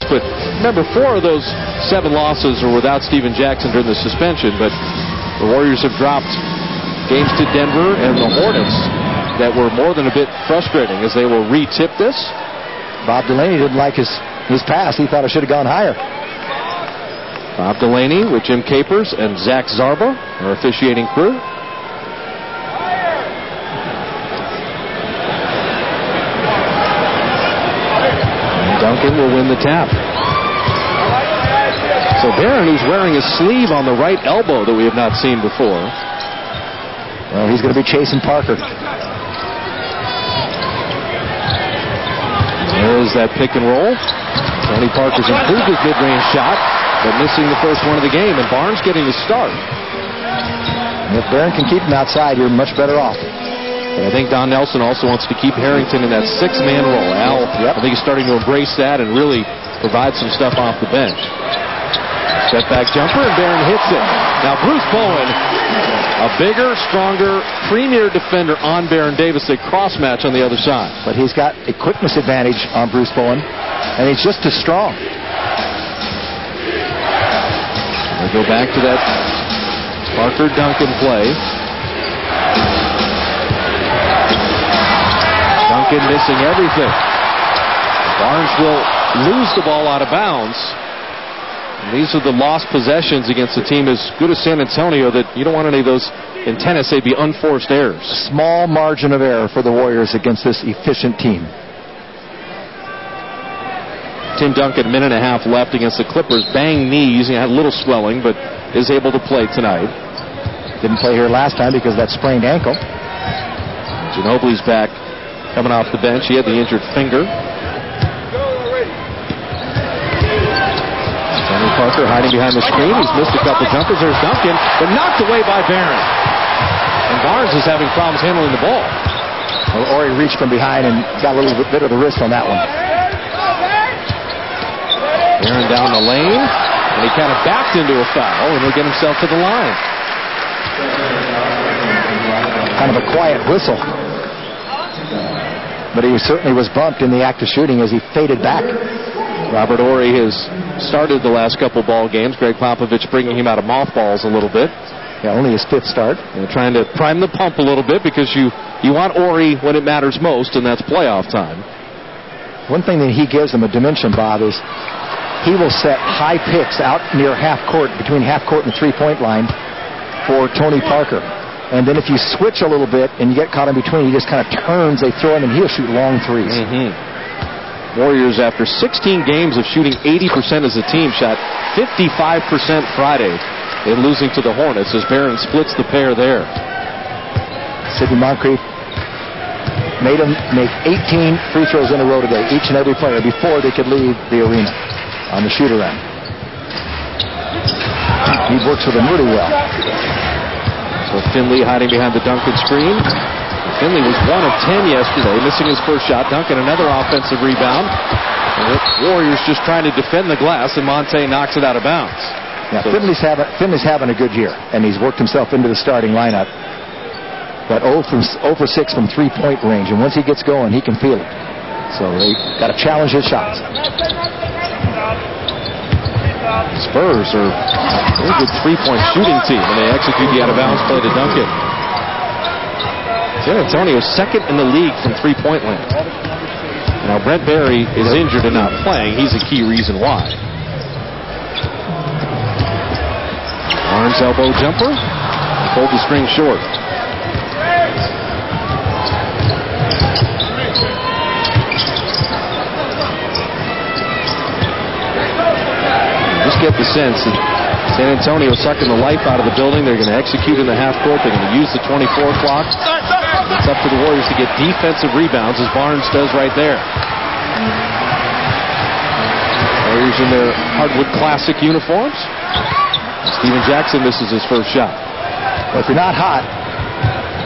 but remember, 4 of those 7 losses are without Steven Jackson during the suspension, but the Warriors have dropped games to Denver and the Hornets that were more than a bit frustrating as they will re-tip this. Bob Delaney didn't like his pass. He thought it should have gone higher. Bob Delaney with Jim Capers and Zach Zarba, our officiating crew. And Duncan will win the tap. So Barron, who's wearing a sleeve on the right elbow that we have not seen before. Well, he's going to be chasing Parker. There's that pick and roll. Tony Parker's improved his mid-range shot, but missing the first one of the game, and Barnes getting the start. If Barron can keep him outside, you're much better off. But I think Don Nelson also wants to keep Harrington in that 6-man role. Al, I think he's starting to embrace that and really provide some stuff off the bench. Step back jumper, and Barron hits it. Now Bruce Bowen, a bigger, stronger, premier defender on Baron Davis. A cross match on the other side. But he's got a quickness advantage on Bruce Bowen, and he's just as strong. We go back to that Parker-Duncan play. Duncan missing everything. Barnes will lose the ball out of bounds. And these are the lost possessions against a team as good as San Antonio that you don't want any of those, in tennis, they'd be unforced errors. Small margin of error for the Warriors against this efficient team. Tim Duncan, 1.5 minutes left against the Clippers. Banged knees. He had a little swelling, but is able to play tonight. Didn't play here last time because of that sprained ankle. Ginobili's back, coming off the bench. He had the injured finger. Tony Parker hiding behind the screen. He's missed a couple jumpers. There's Duncan, but knocked away by Barron. And Barnes is having problems handling the ball. Well, Ori reached from behind and got a little bit of the wrist on that one. Barron down the lane, and he kind of backed into a foul, and he'll get himself to the line. Kind of a quiet whistle. But he certainly was bumped in the act of shooting as he faded back. Robert Horry has started the last couple ball games. Greg Popovich bringing him out of mothballs a little bit. Yeah, only his 5th start. And trying to prime the pump a little bit because you want Horry when it matters most, and that's playoff time. One thing that he gives them a dimension, Bob, is he will set high picks out near half court, between half court and the 3-point line for Tony Parker. And then if you switch a little bit and you get caught in between, he just kind of turns, they throw him, and he'll shoot long threes. Warriors, after 16 games of shooting 80% as a team, shot 55% Friday in losing to the Hornets as Barron splits the pair there. Sidney Moncrief made him make 18 free throws in a row today, each and every player, before they could leave the arena on the shoot-around. He works with them really well. So Finley hiding behind the Duncan screen. Finley was 1 of 10 yesterday, missing his first shot. Duncan, another offensive rebound. And the Warriors just trying to defend the glass, and Monte knocks it out of bounds. Yeah, so Finley's having a good year, and he's worked himself into the starting lineup. But 0 for 6 from 3-point range, and once he gets going, he can feel it. So they got to challenge his shots. Spurs are a very good 3-point shooting team, and they execute the out-of-bounds play to Duncan. San Antonio second in the league from 3-point land. Now Brent Barry is injured and not playing. He's a key reason why. Barnes elbow jumper. Pulled the string short. Just get the sense that San Antonio is sucking the life out of the building. They're going to execute in the half court. They're going to use the 24 clock. It's up to the Warriors to get defensive rebounds, as Barnes does right there. Warriors in their hardwood classic uniforms. Steven Jackson misses his first shot. Well, if you're not hot,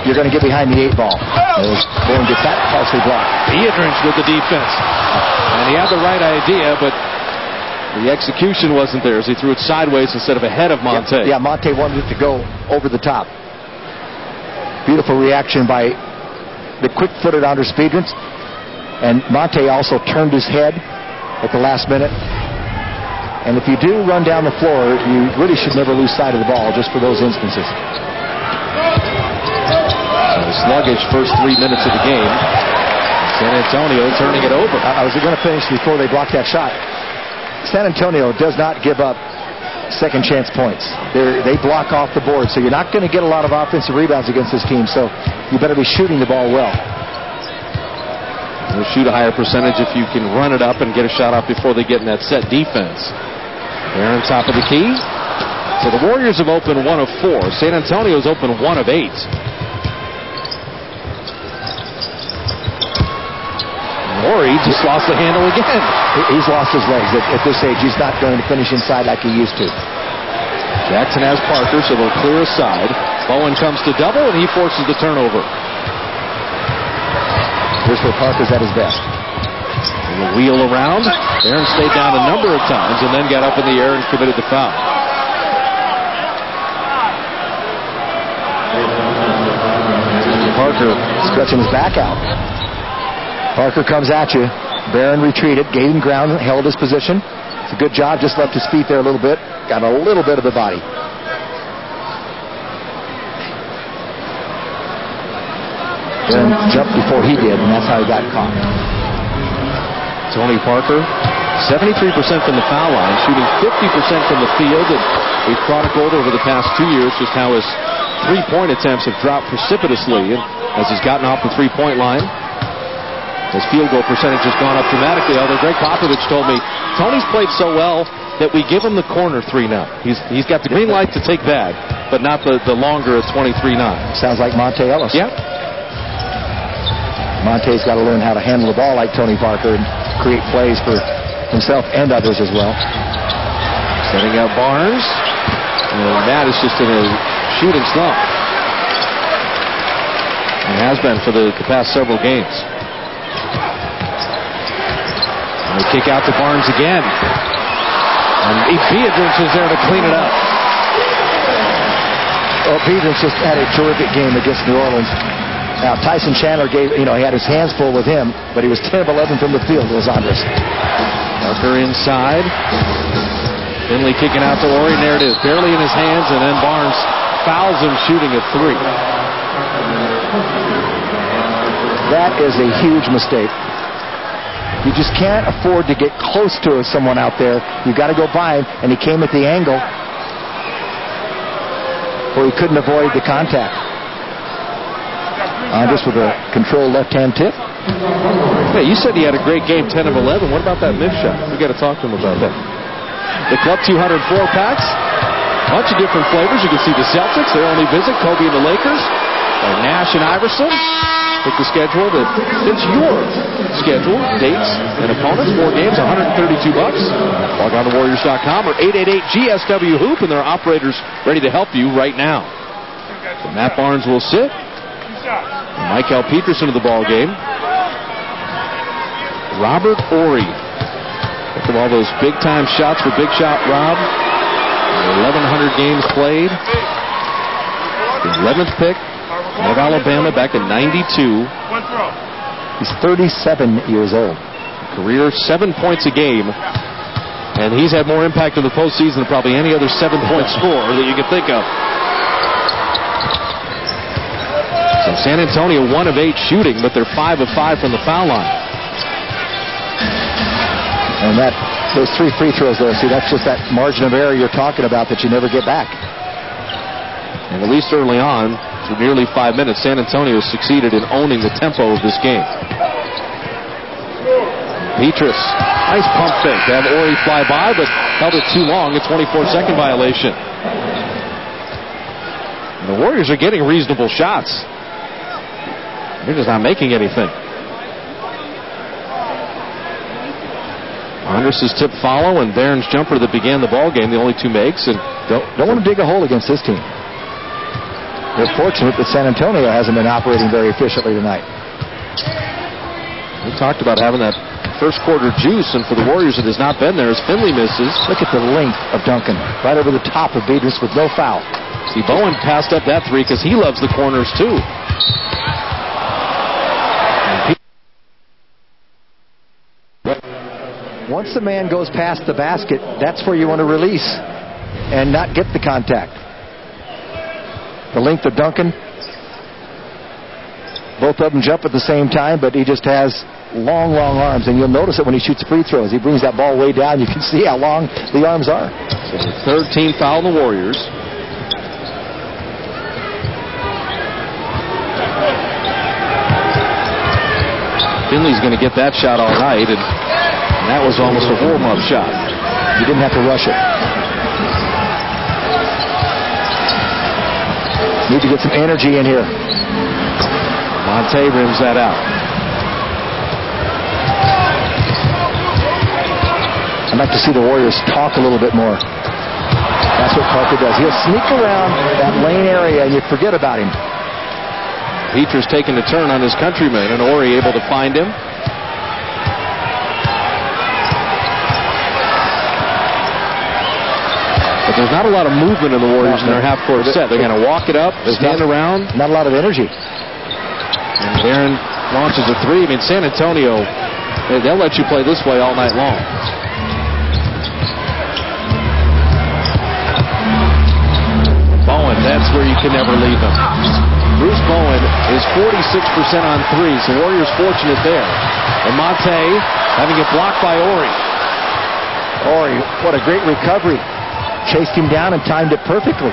you're going to get behind the 8 ball. Bowen gets that partially blocked. Biedrins with the defense. And he had the right idea, but the execution wasn't there as he threw it sideways instead of ahead of Monte. Yeah, Monte wanted it to go over the top. Beautiful reaction by the quick-footed Anders Biedrins. And Monte also turned his head at the last minute And if you do run down the floor, you really should never lose sight of the ball just for those instances. So sluggish first 3 minutes of the game. San Antonio turning it over. I was going to finish before they blocked that shot. San Antonio does not give up second chance points. They block off the board, so you're not going to get a lot of offensive rebounds against this team, so you better be shooting the ball well. You'll shoot a higher percentage if you can run it up and get a shot off before they get in that set defense. They're on top of the key. So the Warriors have opened 1 of 4. San Antonio's opened 1 of 8. Morey just lost the handle again. He's lost his legs. At this age, he's not going to finish inside like he used to. Jackson has Parker, so they'll clear a side. Bowen comes to double, and he forces the turnover. Here's where Parker's at his best. The wheel around. Barron stayed down a number of times and then got up in the air and committed the foul. Parker stretching his back out. Parker comes at you. Barron retreated, gained ground, held his position. It's a good job, just left his feet there a little bit. Got a little bit of the body. Barron jumped before he did, and that's how he got caught. Tony Parker, 73% from the foul line, shooting 50% from the field, and we've chronicled over the past 2 years just how his three-point attempts have dropped precipitously as he's gotten off the three-point line. His field goal percentage has gone up dramatically, although Greg Popovich told me Tony's played so well that we give him the corner 3 now. He's got the green light to take that, but not the longer at 23-9. Sounds like Monte Ellis. Yeah. Monte's got to learn how to handle the ball like Tony Parker and create plays for himself and others as well. Setting up Barnes. And Matt is just in a shooting slump. He has been for the past several games. And they kick out to Barnes again. And Beatrice is there to clean it up. Well, Beatrice just had a terrific game against New Orleans. Now, Tyson Chandler he had his hands full with him, but he was 10 of 11 from the field, Los Angeles. Parker inside. Finley kicking out to Ori, and there it is. Barely in his hands, and then Barnes fouls him shooting a 3. That is a huge mistake. You just can't afford to get close to someone out there. You've got to go by him, and he came at the angle where he couldn't avoid the contact. Just with a controlled left-hand tip. Hey, you said he had a great game, 10 of 11. What about that mid shot? We got to talk to him about that. The Club 204 packs, a bunch of different flavors. You can see the Celtics, their only visit, Kobe and the Lakers, and Nash and Iverson. Pick the schedule that fits your schedule, dates, and opponents. 4 games, $132. Log on to Warriors.com or 888-GSW-HOOP, and there are operators ready to help you right now. So Matt Barnes will sit. Michael Peterson of the ball game. Robert Horry. Look at all those big-time shots for Big Shot Rob. 1,100 games played. The 11th pick of Alabama back in '92. He's 37 years old. Career 7 points a game. And he's had more impact in the postseason than probably any other 7-point scorer that you can think of. So San Antonio 1 of 8 shooting, but they're 5 of 5 from the foul line. And those 3 free throws there, see, that's just that margin of error you're talking about that you never get back. And at least early on, through nearly 5 minutes, San Antonio succeeded in owning the tempo of this game. Petrus, nice pump fake to have Ori fly by, but held it too long, a 24-second violation. And the Warriors are getting reasonable shots. They're just not making anything. Andres' tip follow and Barron's jumper that began the ball game, the only 2 makes. And don't want to dig a hole against this team. They're fortunate that San Antonio hasn't been operating very efficiently tonight. We talked about having that first quarter juice, and for the Warriors it has not been there as Finley misses. Look at the length of Duncan, right over the top of Beatrice with no foul. See, Bowen passed up that 3 because he loves the corners too. Once the man goes past the basket, that's where you want to release and not get the contact. The length of Duncan. Both of them jump at the same time, but he just has long arms, and you'll notice it when he shoots free throws. He brings that ball way down. You can see how long the arms are. So the third team foul on the Warriors. Finley's going to get that shot all night, and that was almost a warm-up shot. He didn't have to rush it. Need to get some energy in here. Monte rims that out. I'd like to see the Warriors talk a little bit more. That's what Parker does. He'll sneak around that lane area and you forget about him. Peter's taking a turn on his countryman, and Ori able to find him. But there's not a lot of movement in the Warriors in their half-court set. They're going to walk it up, stand around. Not a lot of energy. And Aaron launches a three. I mean, San Antonio, they'll let you play this way all night long. Bowen, that's where you can never leave him. Bruce Bowen is 46% on threes. The Warriors fortunate there. And Monte having it blocked by Ori. Ori, what a great recovery. Chased him down and timed it perfectly.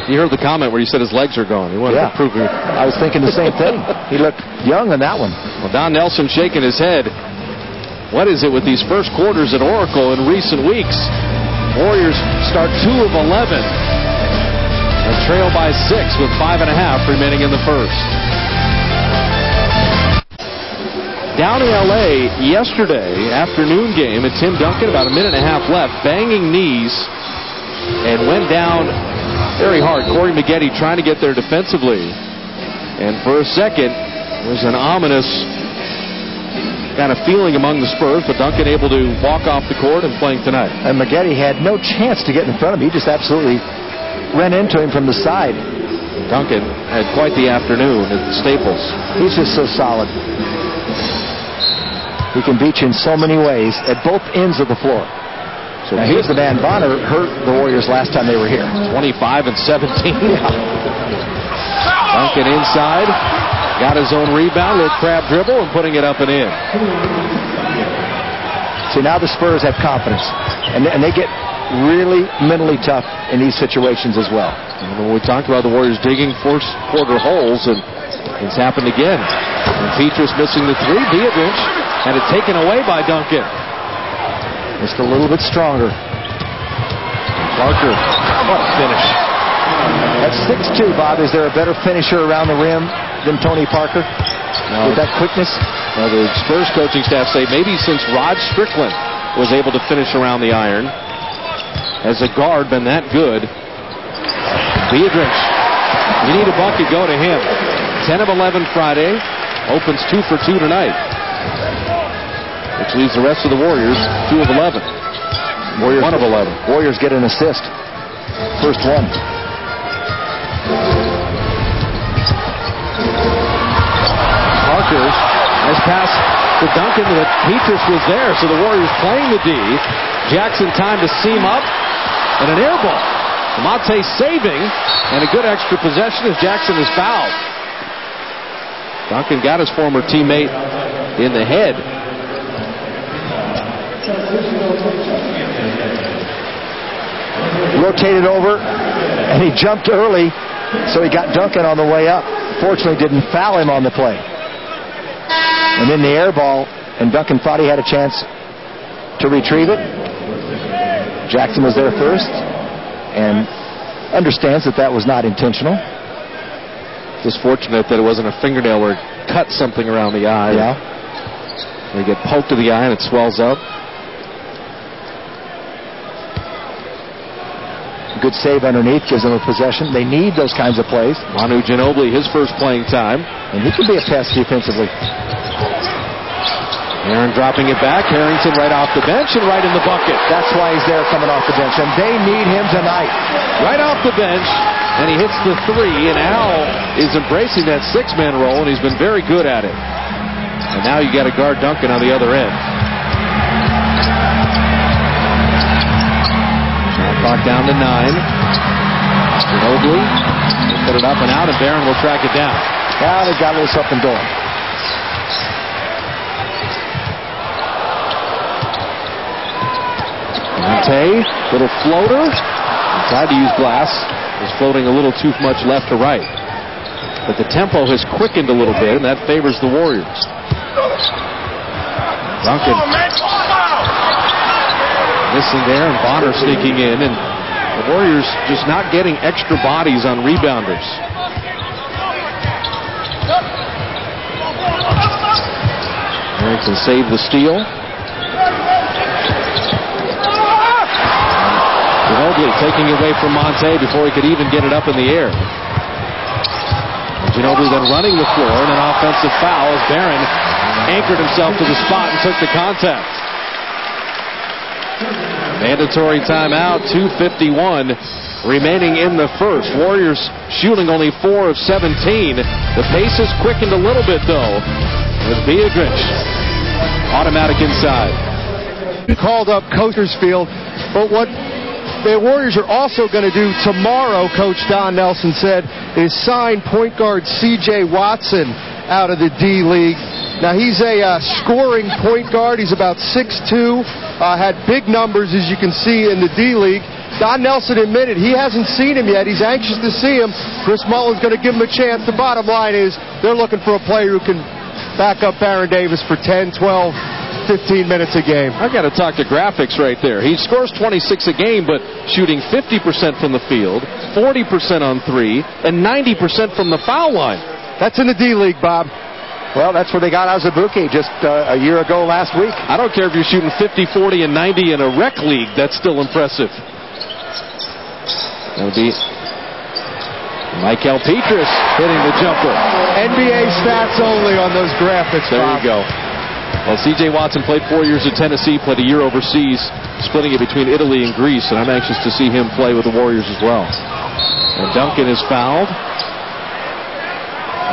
You heard the comment where he said his legs are gone. He wanted to prove it. I was thinking the same thing. He looked young on that one. Well, Don Nelson shaking his head. What is it with these first quarters at Oracle in recent weeks? Warriors start 2 of 11. And trail by 6 with 5.5 remaining in the first. Down in L.A. yesterday, afternoon game at Tim Duncan, about a minute and a half left, banging knees, and went down very hard. Corey McGrady trying to get there defensively. And for a second, there was an ominous kind of feeling among the Spurs, but Duncan able to walk off the court and playing tonight. And McGrady had no chance to get in front of him. He just absolutely ran into him from the side. Duncan had quite the afternoon at Staples. He's just so solid. He can beat you in so many ways at both ends of the floor. So now here's the man. Bonner hurt the Warriors last time they were here. 25 and 17. Duncan inside. Got his own rebound. Little crab dribble and putting it up and in. See, now the Spurs have confidence. And they get really mentally tough in these situations as well. And we talked about the Warriors digging first quarter holes, and it's happened again. And Petrus missing the three. Beatrice had it taken away by Duncan. Just a little bit stronger. Parker, what a finish. At 6'2", Bob, is there a better finisher around the rim than Tony Parker? No. With that quickness? Well, the Spurs coaching staff say maybe since Rod Strickland was able to finish around the iron, has a guard been that good? Beatrice, you need a bucket, go to him. 10 of 11 Friday, opens 2 for 2 tonight, which leaves the rest of the Warriors 2 of 11. Warriors 1 of 11. Warriors get an assist. First one. Parker has passed to Duncan, but Petrus was there, so the Warriors playing the D. Jackson time to seam up, and an air ball. Monte saving, and a good extra possession as Jackson is fouled. Duncan got his former teammate in the head. Rotated over, and he jumped early, so he got Duncan on the way up. Fortunately, didn't foul him on the play. And then the air ball, and Duncan thought he had a chance to retrieve it. Jackson was there first, and understands that was not intentional. Just fortunate that it wasn't a fingernail where it cut something around the eye. Yeah. They get poked to the eye and it swells up. Good save underneath, gives them a possession. They need those kinds of plays. Manu Ginóbili, his first playing time. And he can be a pest defensively. Aaron dropping it back. Harrington right off the bench and right in the bucket. That's why he's there coming off the bench. And they need him tonight. Right off the bench. And he hits the three. And Al is embracing that six-man role, and he's been very good at it. And now you got to guard Duncan on the other end. Clock down to 9. Ginóbili put it up and out, and Barron will track it down. Now they got a little something going. Monte, little floater. He tried to use glass. Was floating a little too much left to right. But the tempo has quickened a little bit, and that favors the Warriors. Duncan missing there, and Bonner sneaking in, and the Warriors just not getting extra bodies on rebounders. Harrington saved the steal. Ginóbili taking it away from Monte before he could even get it up in the air. Ginóbili then running the floor, and an offensive foul as Barron anchored himself to the spot and took the contact. Mandatory timeout, 2:51 remaining in the first. Warriors shooting only 4 of 17. The pace has quickened a little bit, though, with Beagrich automatic inside. Called up Coachers Field, but what the Warriors are also going to do tomorrow, Coach Don Nelson said, is sign point guard C.J. Watson out of the D-League. Now, he's a scoring point guard. He's about 6'2", had big numbers, as you can see, in the D-League. Don Nelson admitted he hasn't seen him yet. He's anxious to see him. Chris Mullin's going to give him a chance. The bottom line is they're looking for a player who can back up Baron Davis for 10, 12, 15 minutes a game. I've got to talk to graphics right there. He scores 26 a game, but shooting 50% from the field, 40% on 3, and 90% from the foul line. That's in the D-League, Bob. Well, that's where they got Azubuike just a year ago last week. I don't care if you're shooting 50, 40, and 90 in a rec league. That's still impressive. That would be Michael Petrus hitting the jumper. NBA stats only on those graphics, There Bob. you go. Well, C.J. Watson played 4 years at Tennessee, played a year overseas, splitting it between Italy and Greece, and I'm anxious to see him play with the Warriors as well. And Duncan is fouled.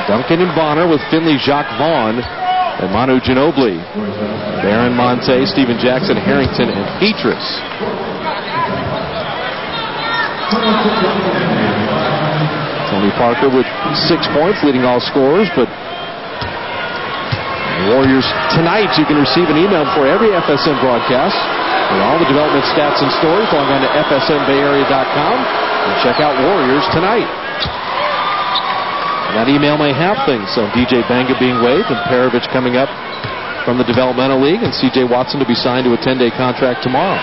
Duncan and Bonner with Finley, Jacques Vaughn, and Manu Ginóbili. Barron, Monte, Stephen Jackson, Harrington, and Petrus. Tony Parker with 6 points, leading all scorers, but the Warriors tonight, you can receive an email before every FSN broadcast with all the development stats and stories. Log on to FSNBayArea.com and check out Warriors tonight. And that email may have things. So DJ Banga being waived and Perovich coming up from the Developmental League and C.J. Watson to be signed to a 10-day contract tomorrow.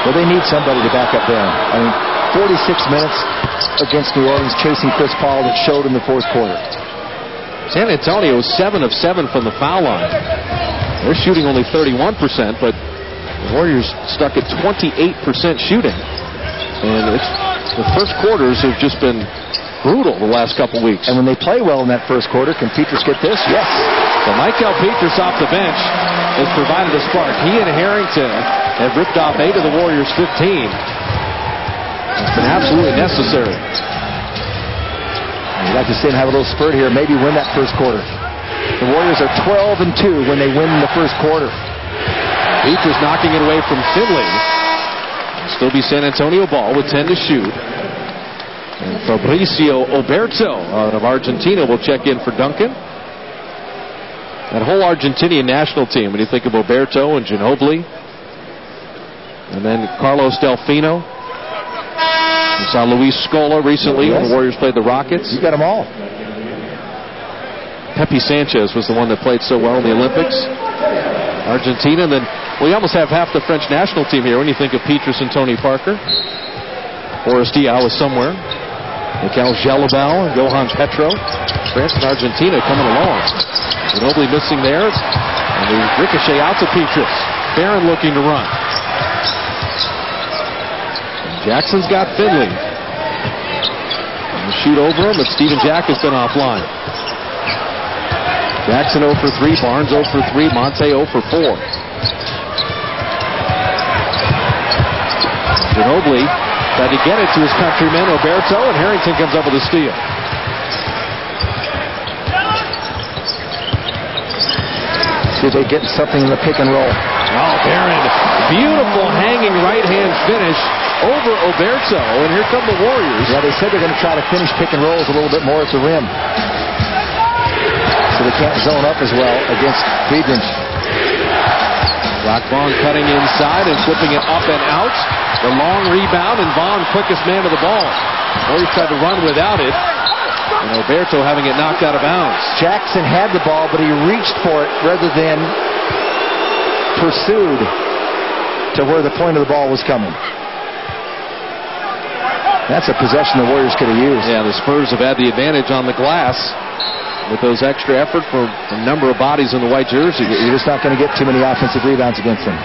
Well, they need somebody to back up Barron. I mean, 46 minutes against New Orleans chasing Chris Paul that showed in the fourth quarter. San Antonio is 7 of 7 from the foul line. They're shooting only 31%, but the Warriors stuck at 28% shooting. And the first quarters have just been brutal the last couple weeks. And when they play well in that first quarter, can Petrus get this? Yes. So Michael Petrus off the bench has provided a spark. He and Harrington have ripped off 8 of the Warriors' 15. It's been absolutely necessary. You'd like to see him have a little spurt here, maybe win that first quarter. The Warriors are 12-2 when they win the first quarter. Petrus knocking it away from Finley. Still be San Antonio ball with 10 to shoot. And Fabricio Oberto out of Argentina will check in for Duncan. That whole Argentinian national team, when you think of Oberto and Ginóbili, and then Carlos Delfino. You saw Luis Scola recently when the Warriors played the Rockets. You got them all. Pepe Sanchez was the one that played so well in the Olympics. Argentina, and then we almost have half the French national team here when you think of Petrus and Tony Parker. Boris Diaw was somewhere. Mikhail Jalobal and Johan Petro. France and Argentina coming along. Ginóbili missing there. And the ricochet out to Petrus. Barron looking to run. And Jackson's got Finley. And shoot over him, but Stephen Jack has been offline. Jackson 0 for 3, Barnes 0 for 3, Monte 0 for 4. Ginóbili tried to get it to his countryman, Oberto, and Harrington comes up with a steal. See if they get something in the pick and roll. Oh, Barron Beautiful hanging right-hand finish over Oberto, and here come the Warriors. Yeah, they said they're going to try to finish pick and rolls a little bit more at the rim, so they can't zone up as well against Friedrich. Rock Vaughn cutting inside and flipping it up and out. The long rebound, and Vaughn quickest man to the ball. Warriors tried to run without it, and Oberto having it knocked out of bounds. Jackson had the ball, but he reached for it rather than pursued to where the point of the ball was coming. That's a possession the Warriors could have used. Yeah, the Spurs have had the advantage on the glass with those extra effort for a number of bodies in the white jersey. You're just not going to get too many offensive rebounds against them.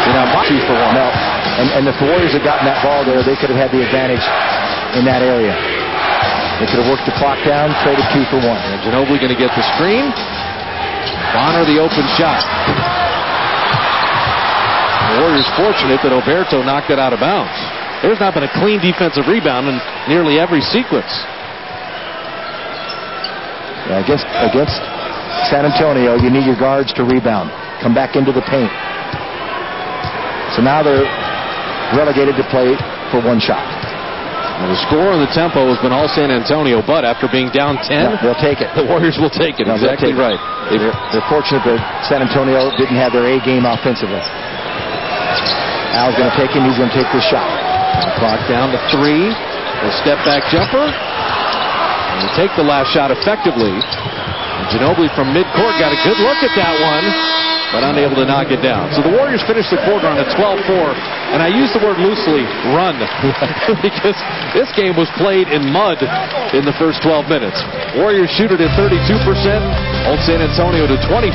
You're not 2 for 1. No, and if the Warriors had gotten that ball there, they could have had the advantage in that area. They could have worked the clock down, traded 2 for 1. And Ginóbili going to get the screen. Bonner the open shot. The Warriors fortunate that Oberto knocked it out of bounds. There's not been a clean defensive rebound in nearly every sequence. Yeah, against San Antonio, you need your guards to rebound, come back into the paint. So now they're relegated to play for 1 shot. Now the score and the tempo has been all San Antonio, but after being down 10, they'll take it. The Warriors will take it. No, exactly take it. Right. They're fortunate that San Antonio didn't have their A game offensively. Al's going to take him. He's going to take this shot. The clock down to 3. A step back jumper. And they take the last shot effectively. And Ginóbili from midcourt got a good look at that one, but unable to knock it down. So the Warriors finished the quarter on a 12-4. And I use the word loosely, run, because this game was played in mud in the first 12 minutes. Warriors shoot it at 32%, hold San Antonio to 25%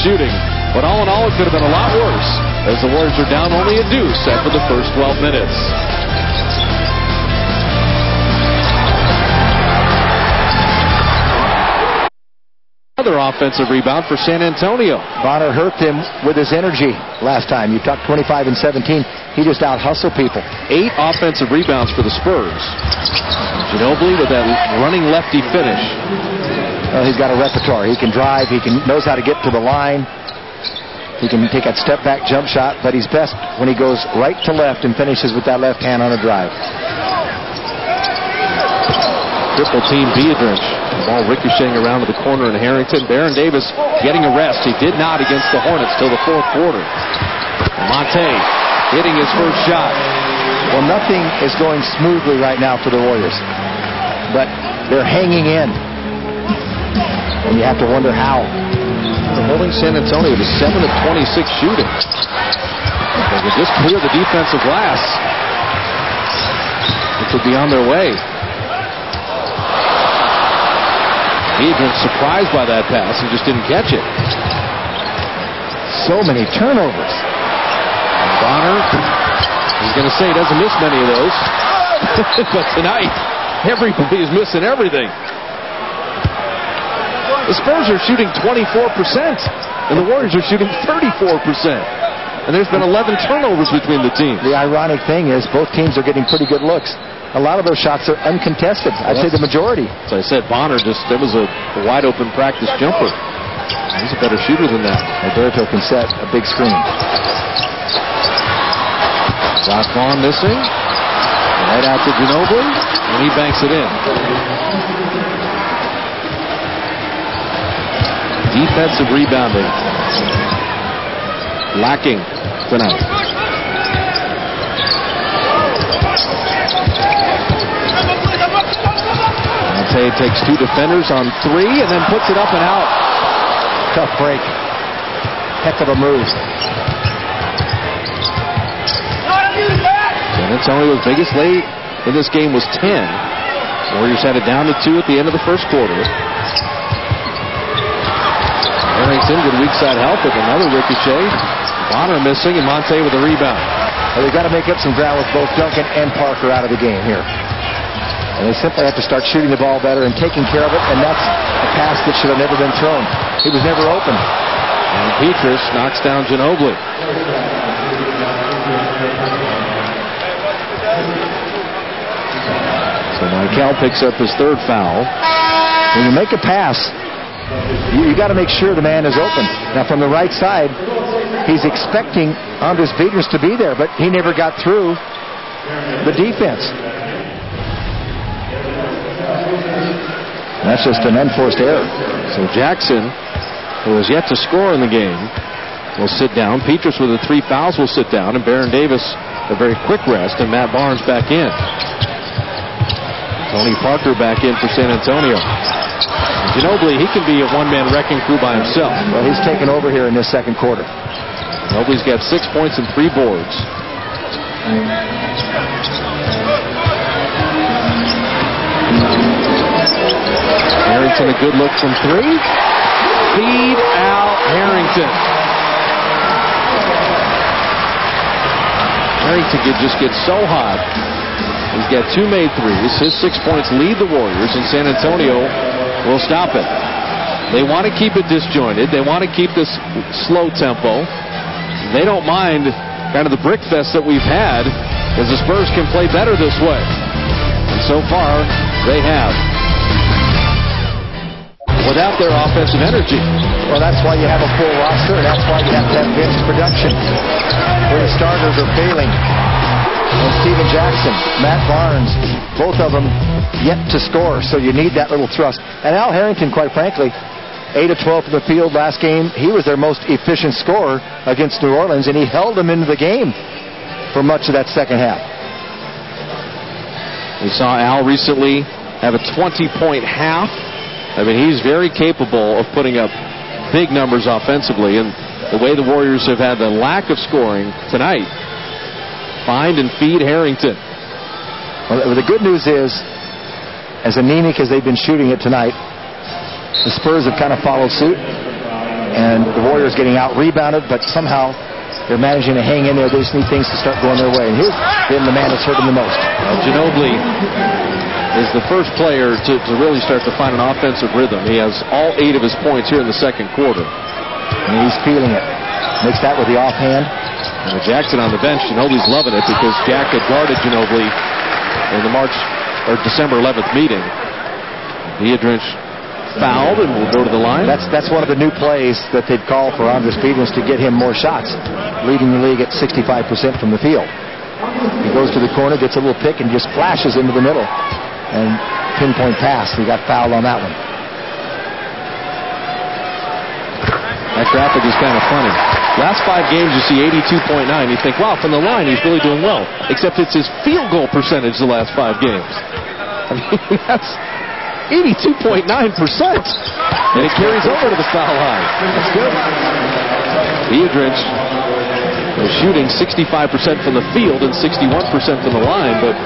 shooting. But all in all, it could have been a lot worse, as the Warriors are down only a deuce after the first 12 minutes. Another offensive rebound for San Antonio. Bonner hurt them with his energy last time. You talked 25 and 17. He just out-hustled people. 8 offensive rebounds for the Spurs. Ginóbili with that running lefty finish. Well, he's got a repertoire. He can drive. He knows how to get to the line. He can take a step-back jump shot, but he's best when he goes right to left and finishes with that left hand on a drive. Triple team Beatrice. Ball ricocheting around to the corner in Harrington. Baron Davis getting a rest. He did not against the Hornets till the 4th quarter. Monte hitting his first shot. Well, nothing is going smoothly right now for the Warriors, but they're hanging in, and you have to wonder how. They're holding San Antonio to 7 of 26 shooting. They could just clear the defensive glass. It could be on their way. Adrian surprised by that pass and just didn't catch it. So many turnovers. Bonner, he's going to say he doesn't miss many of those. But tonight, everybody is missing everything. The Spurs are shooting 24%, and the Warriors are shooting 34%. And there's been 11 turnovers between the teams. The ironic thing is both teams are getting pretty good looks. A lot of those shots are uncontested. I'd say the majority. As I said, Bonner there was a wide-open practice jumper. He's a better shooter than that. Alberto can set a big screen. Rock Vaughn missing. Right out to Ginóbili, and he banks it in. Defensive rebounding lacking tonight. Monte takes 2 defenders on 3 and then puts it up and out. Tough break. Heck of a move. San Antonio's biggest lead in this game was 10. Warriors had it down to 2 at the end of the first quarter. Harrington with weak side help with another ricochet. Bonner missing and Monte with a rebound. Well, they've got to make up some ground with both Duncan and Parker out of the game here. And they simply have to start shooting the ball better and taking care of it, and that's a pass that should have never been thrown. He was never open. And Petrus knocks down Ginóbili. So Michael picks up his 3rd foul. When you make a pass, You got to make sure the man is open. Now, from the right side, he's expecting Andres Biedrins to be there, but he never got through the defense. That's just an unforced error. So Jackson, who has yet to score in the game, will sit down. Petrus with the 3 fouls will sit down, and Baron Davis a very quick rest, and Matt Barnes back in. Tony Parker back in for San Antonio. Ginóbili, he can be a one-man wrecking crew by himself. Well, he's taken over here in this second quarter. Ginobili's got 6 points and 3 boards. Harrington, a good look from 3. Feed out Harrington. Harrington could just get so hot. He's got 2 made threes. His 6 points lead the Warriors, and San Antonio will stop it. They want to keep it disjointed. They want to keep this slow tempo. They don't mind kind of the brick fest that we've had, because the Spurs can play better this way. And so far, they have. Without their offensive energy. Well, that's why you have a full roster, and that's why you have to have bench production, where the starters are failing. And Steven Jackson, Matt Barnes, both of them yet to score, so you need that little thrust. And Al Harrington, quite frankly, 8 of 12 from the field last game. He was their most efficient scorer against New Orleans, and he held them into the game for much of that second half. We saw Al recently have a 20-point half. I mean, he's very capable of putting up big numbers offensively, and the way the Warriors have had the lack of scoring tonight, find and feed Harrington. Well, the good news is, as anemic as they've been shooting it tonight, the Spurs have kind of followed suit, and the Warriors getting out-rebounded, but somehow they're managing to hang in there. They just need things to start going their way, and here's been the man that's hurt them the most. Well, Ginóbili is the first player to really start to find an offensive rhythm. He has all 8 of his points here in the second quarter. And he's feeling it. Makes that with the offhand. And with Jackson on the bench, Ginobili's loving it, because Jack had guarded Ginóbili in the December 11th meeting. Biedrins fouled and will go to the line. That's one of the new plays that they've called for Andres Biedrins to get him more shots, leading the league at 65% from the field. He goes to the corner, gets a little pick, and just flashes into the middle. And pinpoint pass. He got fouled on that one. That graphic is kind of funny. Last 5 games, you see 82.9. You think, wow, from the line, he's really doing well. Except it's his field goal percentage the last 5 games. I mean, that's 82.9%. And it carries over to the foul line. That's good. Biedrins is shooting 65% from the field and 61% from the line, but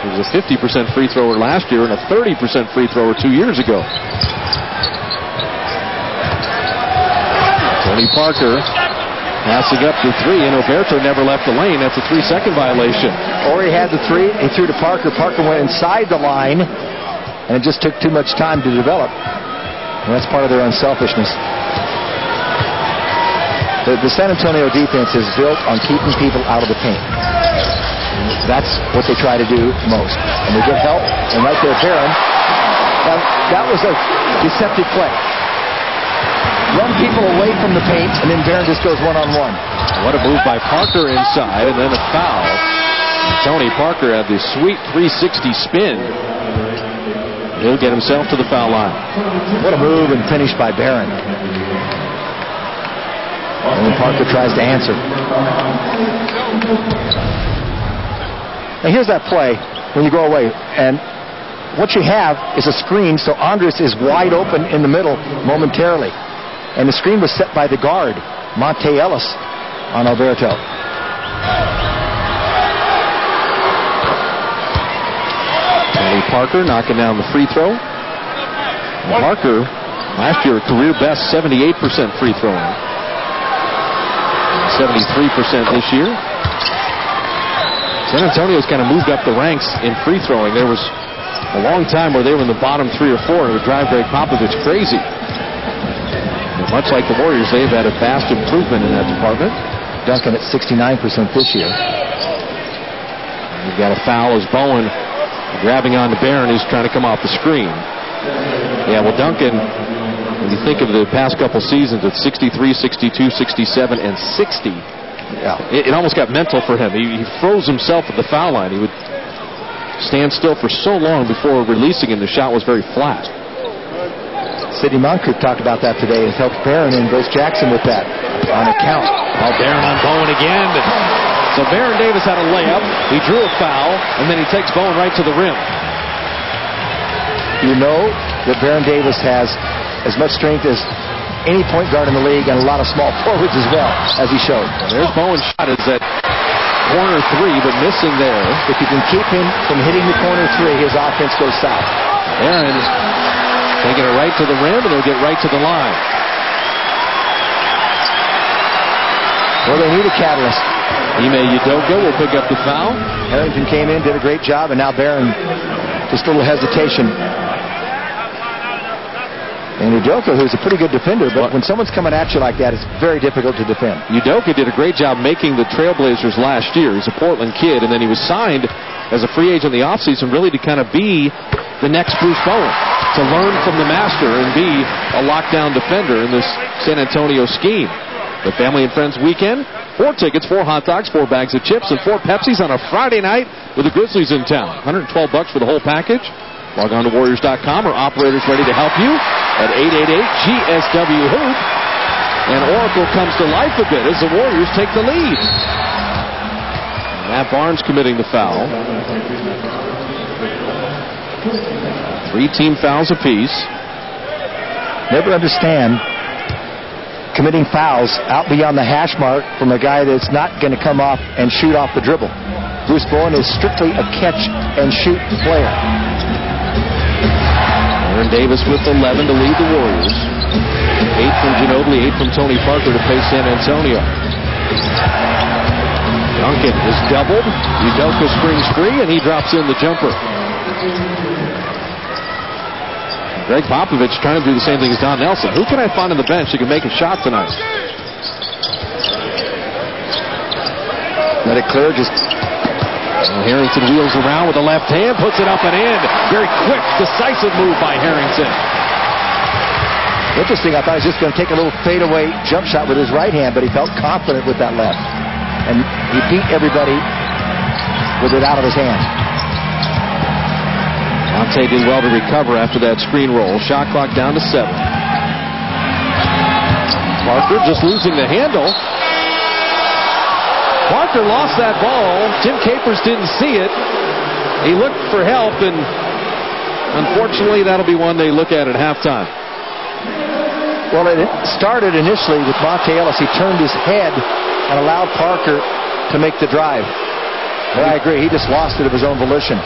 he was a 50% free thrower last year and a 30% free thrower 2 years ago. Tony Parker passing up the 3, and Oberto never left the lane. That's a 3-second violation. Or he had the 3, he threw to Parker. Parker went inside the line, and it just took too much time to develop. And that's part of their unselfishness. The San Antonio defense is built on keeping people out of the paint. That's what they try to do most. And they get help, and right there, Barron. Now, that was a deceptive play. Run people away from the paint, and then Barron just goes one-on-one. What a move by Parker inside, and then a foul. Tony Parker had the sweet 360 spin. He'll get himself to the foul line. What a move and finish by Barron. And then Parker tries to answer. Now here's that play when you go away, and what you have is a screen, so Andres is wide open in the middle momentarily. And the screen was set by the guard, Monte Ellis, on Alberto. Tony Parker knocking down the free throw. And Parker, last year, career best 78% free throwing. 73% this year. San Antonio's kind of moved up the ranks in free throwing. There was a long time where they were in the bottom 3 or 4, and it would drive Greg Popovich crazy. And much like the Warriors, they've had a vast improvement in that department. Duncan at 69% this year. You've got a foul as Bowen grabbing onto Barron, who's trying to come off the screen. Yeah, well, Duncan When you think of the past couple seasons at 63, 62, 67, and 60, it almost got mental for him. He froze himself at the foul line. He would stand still for so long before releasing, and the shot was very flat. Sidney Moncrief talked about that today. It helps Barron and goes Jackson with that on a count. Barron on Bowen again. So Baron Davis had a layup. He drew a foul, and then he takes Bowen right to the rim. You know that Baron Davis has as much strength as any point guard in the league and a lot of small forwards as well, as he showed. There's Bowen's shot. It's at corner three, but missing there. If you can keep him from hitting the corner three, his offense goes south. Barron taking it right to the rim, and they'll get right to the line. Well, they need a catalyst. Ime Udoka will pick up the foul. Harrington came in, did a great job, and now Barron, just a little hesitation. And Udoka, who's a pretty good defender, but when someone's coming at you like that, it's very difficult to defend. Udoka did a great job making the Trailblazers last year. He's a Portland kid, and then he was signed as a free agent in the offseason really to kind of be the next Bruce Bowen, to learn from the master and be a lockdown defender in this San Antonio scheme. The Family and Friends weekend, 4 tickets, 4 hot dogs, 4 bags of chips, and 4 Pepsis on a Friday night with the Grizzlies in town. $112 for the whole package. Log on to Warriors.com, or operators ready to help you at 888-GSW-HOOP. And Oracle comes to life a bit as the Warriors take the lead. Matt Barnes committing the foul. 3 team fouls apiece. Never understand committing fouls out beyond the hash mark from a guy that's not going to come off and shoot off the dribble. Bruce Bowen is strictly a catch and shoot player. Aaron Davis with 11 to lead the Warriors. 8 from Ginóbili, 8 from Tony Parker to face San Antonio. Duncan is doubled. Udoka springs free, and he drops in the jumper. Greg Popovich trying to do the same thing as Don Nelson. Who can I find on the bench that can make a shot tonight? Let it clear, just... Harrington wheels around with the left hand, puts it up and in. Very quick, decisive move by Harrington. Interesting, I thought he was just going to take a little fadeaway jump shot with his right hand, but he felt confident with that left. And he beat everybody with it out of his hand. Monte did well to recover after that screen roll. Shot clock down to 7. Parker just losing the handle. Parker lost that ball. Jim Capers didn't see it. He looked for help, and unfortunately, that'll be one they look at halftime. Well, it started initially with Monte Ellis. He turned his head and allowed Parker to make the drive. But I agree, he just lost it of his own volition.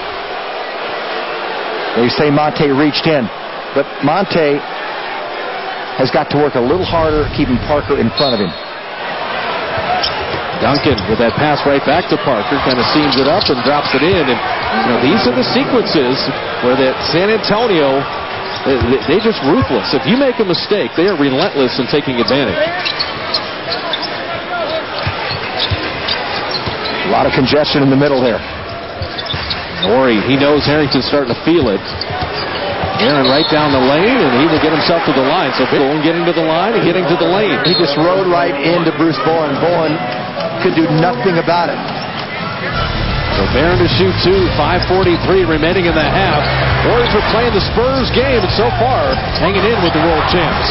They say Monte reached in, but Monte has got to work a little harder at keeping Parker in front of him. Duncan with that pass right back to Parker, kind of seams it up and drops it in. And these are the sequences where that San Antonio, they're just ruthless. If you make a mistake, they are relentless in taking advantage. A lot of congestion in the middle there. Norrie, he knows Harrington's starting to feel it. Aaron right down the lane, and he will get himself to the line. So Bowen getting to the line and getting to the lane. He just rode right into Bruce Bowen. Bowen could do nothing about it. So Barron to shoot 2, 5:43 remaining in the half. Warriors are playing the Spurs game, and so far hanging in with the world champs.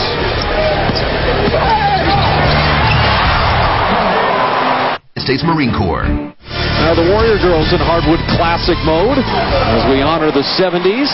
States Marine Corps. Now the Warrior girls in hardwood classic mode as we honor the 70s.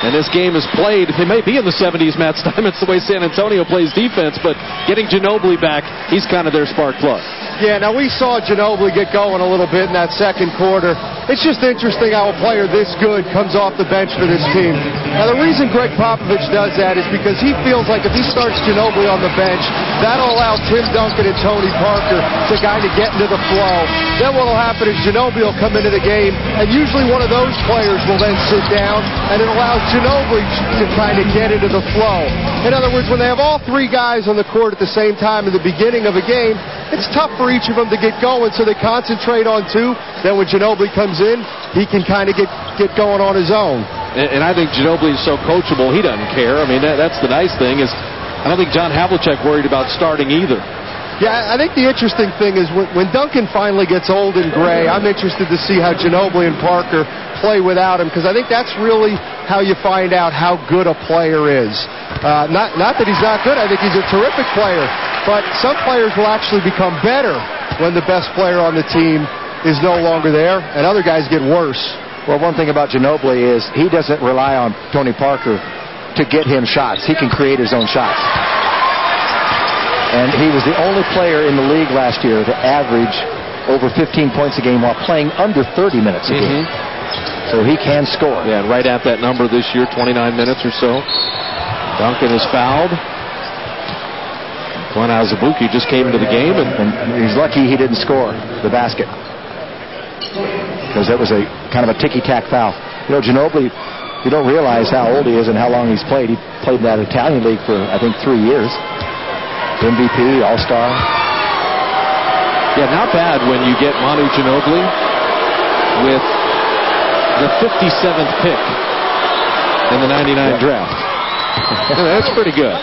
And this game is played, it may be in the 70s, Matt Steinmetz, the way San Antonio plays defense, but getting Ginóbili back, he's kind of their spark plug. Yeah, now we saw Ginóbili get going a little bit in that second quarter. It's just interesting how a player this good comes off the bench for this team. Now the reason Greg Popovich does that is because he feels like if he starts Ginóbili on the bench, that'll allow Tim Duncan and Tony Parker to kind of get into the flow. Then what will happen is Ginóbili will come into the game, and usually one of those players will then sit down, and it allows Ginóbili to kind of get into the flow. In other words, when they have all 3 guys on the court at the same time in the beginning of a game, it's tough for each of them to get going, so they concentrate on 2. Then when Ginóbili comes in, he can kind of get going on his own. And I think Ginóbili is so coachable, he doesn't care. I mean, that's the nice thing is I don't think John Havlicek worried about starting either. Yeah, I think the interesting thing is when Duncan finally gets old and gray, I'm interested to see how Ginóbili and Parker play without him, because I think that's really how you find out how good a player is. Not that he's not good, I think he's a terrific player, but some players will actually become better when the best player on the team is no longer there, and other guys get worse. Well, one thing about Ginóbili is he doesn't rely on Tony Parker to get him shots. He can create his own shots. And he was the only player in the league last year to average over 15 points a game while playing under 30 minutes a game. So he can score. Yeah, right at that number this year, 29 minutes or so. Duncan is fouled. Glenn Azubuike just came into the game, and he's lucky he didn't score the basket, because that was a kind of a ticky-tack foul. You know, Ginóbili, you don't realize how old he is and how long he's played. He played in that Italian league for, I think, 3 years. MVP, All-Star. Yeah, not bad when you get Manu Ginóbili with the 57th pick in the 99 draft. That's pretty good.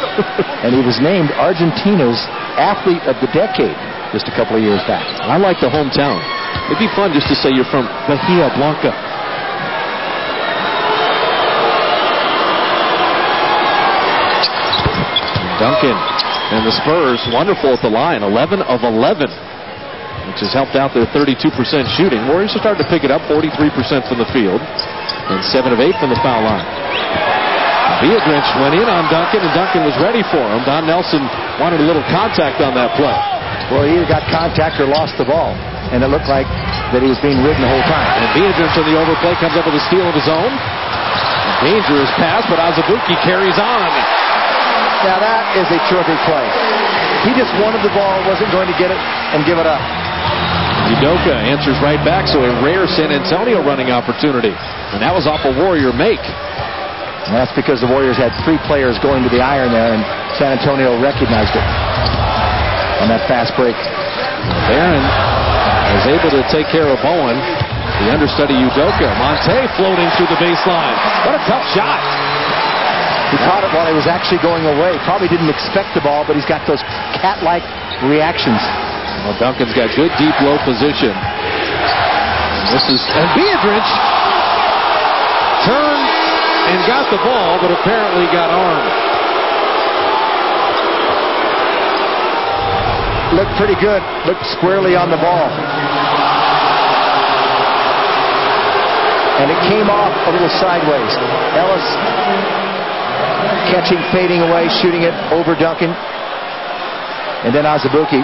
And he was named Argentina's Athlete of the Decade just a couple of years back. I like the hometown. It'd be fun just to say you're from Bahia Blanca. Duncan and the Spurs, wonderful at the line, 11 of 11, which has helped out their 32% shooting. Warriors are starting to pick it up, 43% from the field, and 7 of 8 from the foul line. Viadrich went in on Duncan, and Duncan was ready for him. Don Nelson wanted a little contact on that play. Well, he either got contact or lost the ball, and it looked like that he was being ridden the whole time. And Viadrich on the overplay comes up with a steal of his own. A dangerous pass, but Azubuike carries on. Now that is a terrific play. He just wanted the ball, wasn't going to get it and give it up. Udoka answers right back, so a rare San Antonio running opportunity. And that was off a Warrior make. And that's because the Warriors had 3 players going to the iron there, and San Antonio recognized it on that fast break. Barron was able to take care of Bowen. The understudy Udoka. Monte floating through the baseline. What a tough shot. He caught it while he was actually going away. Probably didn't expect the ball, but he's got those cat-like reactions. Well, Duncan's got good deep low position. And Viadrich turned and got the ball, but apparently got armed. Looked pretty good. Looked squarely on the ball. And it came off a little sideways. Ellis catching, fading away, shooting it over Duncan. And then Azubuike,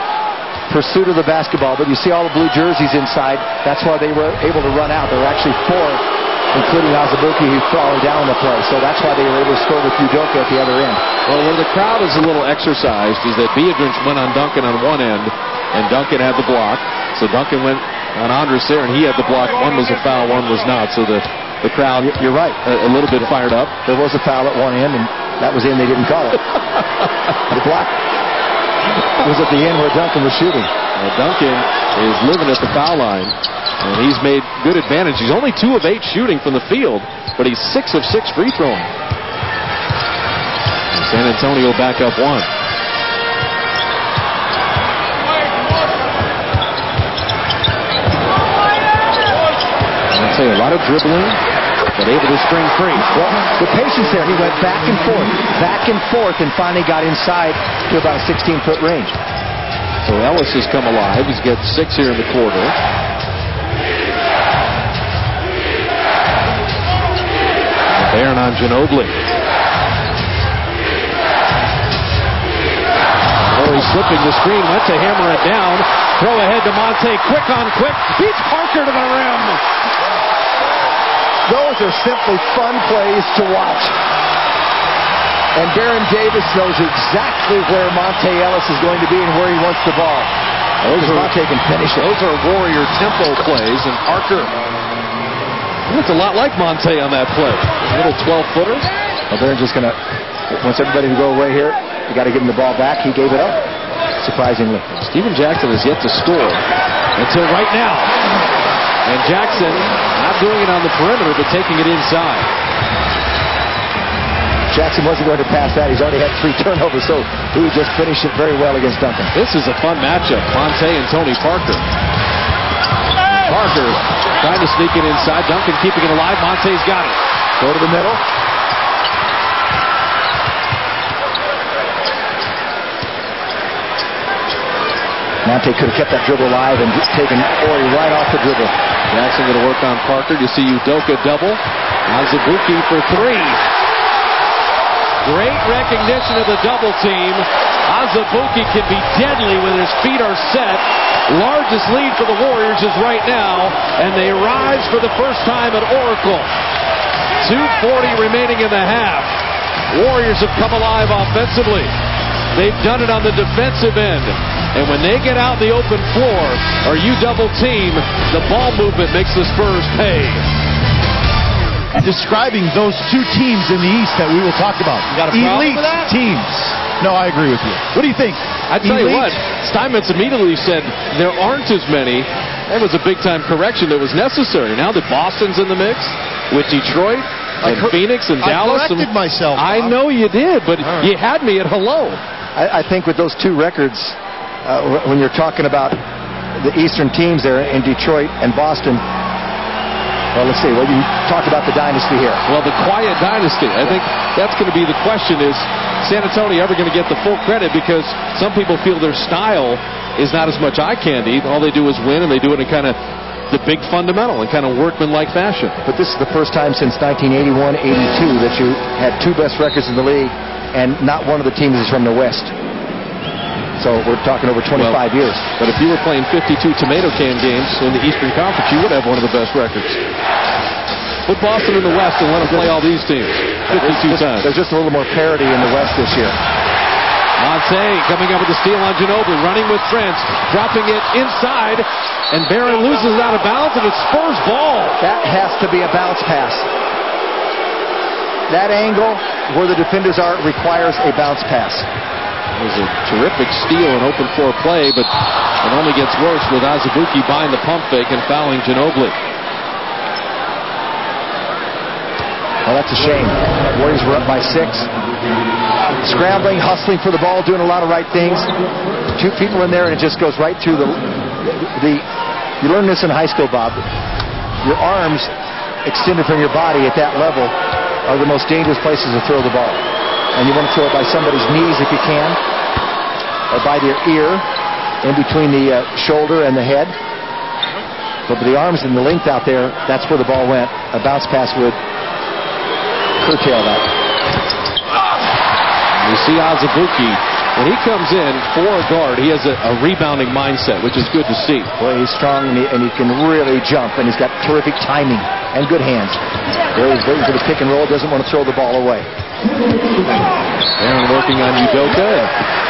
pursuit of the basketball. But you see all the blue jerseys inside. That's why they were able to run out. There were actually 4, including Azubuike, who fell down the play. So that's why they were able to score with Udoka at the other end. Well, where the crowd is a little exercised is that Viadrich went on Duncan on one end, and Duncan had the block. So Duncan went on Andres there, and he had the block. One was a foul, one was not. So the crowd, you're right, a little bit fired up. There was a foul at one end, and that was in. They didn't call it. The block was at the end where Duncan was shooting. Well, Duncan is living at the foul line, and he's made good advantage. He's only 2 of 8 shooting from the field, but he's 6 of 6 free throwing. And San Antonio back up 1. I'd say a lot of dribbling, but able to spring free. Well, the patience there. He went back and forth, and finally got inside to about a 16-foot range. So Ellis has come alive. He's got 6 here in the quarter. Barron on Ginóbili. Oh, he's slipping the screen. Went to hammer it down. Throw ahead to Monte. Quick on quick. Beats Parker to the rim. Those are simply fun plays to watch. And Baron Davis knows exactly where Monte Ellis is going to be and where he wants the ball. Monte can finish it. Those are Warrior tempo plays, and Parker looked a lot like Monte on that play. A little 12-footer. Well, Baron's just going to, wants everybody to go away here. You got to give him the ball back. He gave it up, surprisingly. Stephen Jackson has yet to score until right now. And Jackson not doing it on the perimeter, but taking it inside. Jackson wasn't going to pass that. He's already had 3 turnovers, so he just finished it very well against Duncan. This is a fun matchup. Monte and Tony Parker. Parker trying to sneak it inside. Duncan keeping it alive. Monte's got it. Go to the middle. Monte could have kept that dribble alive and taken Ori right off the dribble. Jackson going to work on Parker. You see Udoka double. Azubuike for 3. Great recognition of the double team. Azubuike can be deadly when his feet are set. Largest lead for the Warriors is right now, and they rise for the first time at Oracle. 2:40 remaining in the half. Warriors have come alive offensively. They've done it on the defensive end. And when they get out the open floor, or you double team, the ball movement makes the Spurs pay. Describing those 2 teams in the East that we will talk about. You got a problem Elite with that? teams. No, I agree with you. What do you think? I tell you what, Steinmetz immediately said there aren't as many. That was a big-time correction that was necessary. Now that Boston's in the mix with Detroit and Phoenix and Dallas. I corrected myself, Bob. I know you did, but you had me at hello. I think with those 2 records, when you're talking about the Eastern teams there in Detroit and Boston, well, let's see. Well, you talk about the dynasty here. Well, the quiet dynasty. I think that's going to be the question, is San Antonio ever going to get the full credit? Because some people feel their style is not as much eye candy. All they do is win, and they do it in kind of the big fundamental and kind of workmanlike fashion. But this is the first time since 1981-82 that you had 2 best records in the league, and not one of the teams is from the West. So we're talking over 25 years. But if you were playing 52 tomato can games in the Eastern Conference, you would have one of the best records. Put Boston in the West and let them play all these teams 52 times. There's just a little more parity in the West this year. Monte coming up with the steal on Ginóbili, running with Trent, dropping it inside, and Barron loses it out of bounds, and it's Spurs ball. That has to be a bounce pass. That angle where the defenders are requires a bounce pass. It was a terrific steal and open floor play, but it only gets worse with Azubuike buying the pump fake and fouling Ginóbili. Well, that's a shame. Warriors were up by 6. Scrambling, hustling for the ball, doing a lot of right things. 2 people in there, and it just goes right through the you learn this in high school, Bob. Your arms extended from your body at that level are the most dangerous places to throw the ball. And you want to throw it by somebody's knees if you can, or by their ear, in between the shoulder and the head. But the arms and the length out there, that's where the ball went. A bounce pass would curtail that. You see Azubuike, when he comes in for a guard, he has a rebounding mindset, which is good to see. Boy, he's strong, and he can really jump, and he's got terrific timing and good hands. He's waiting for the pick and roll, doesn't want to throw the ball away. Barron working on Udoka.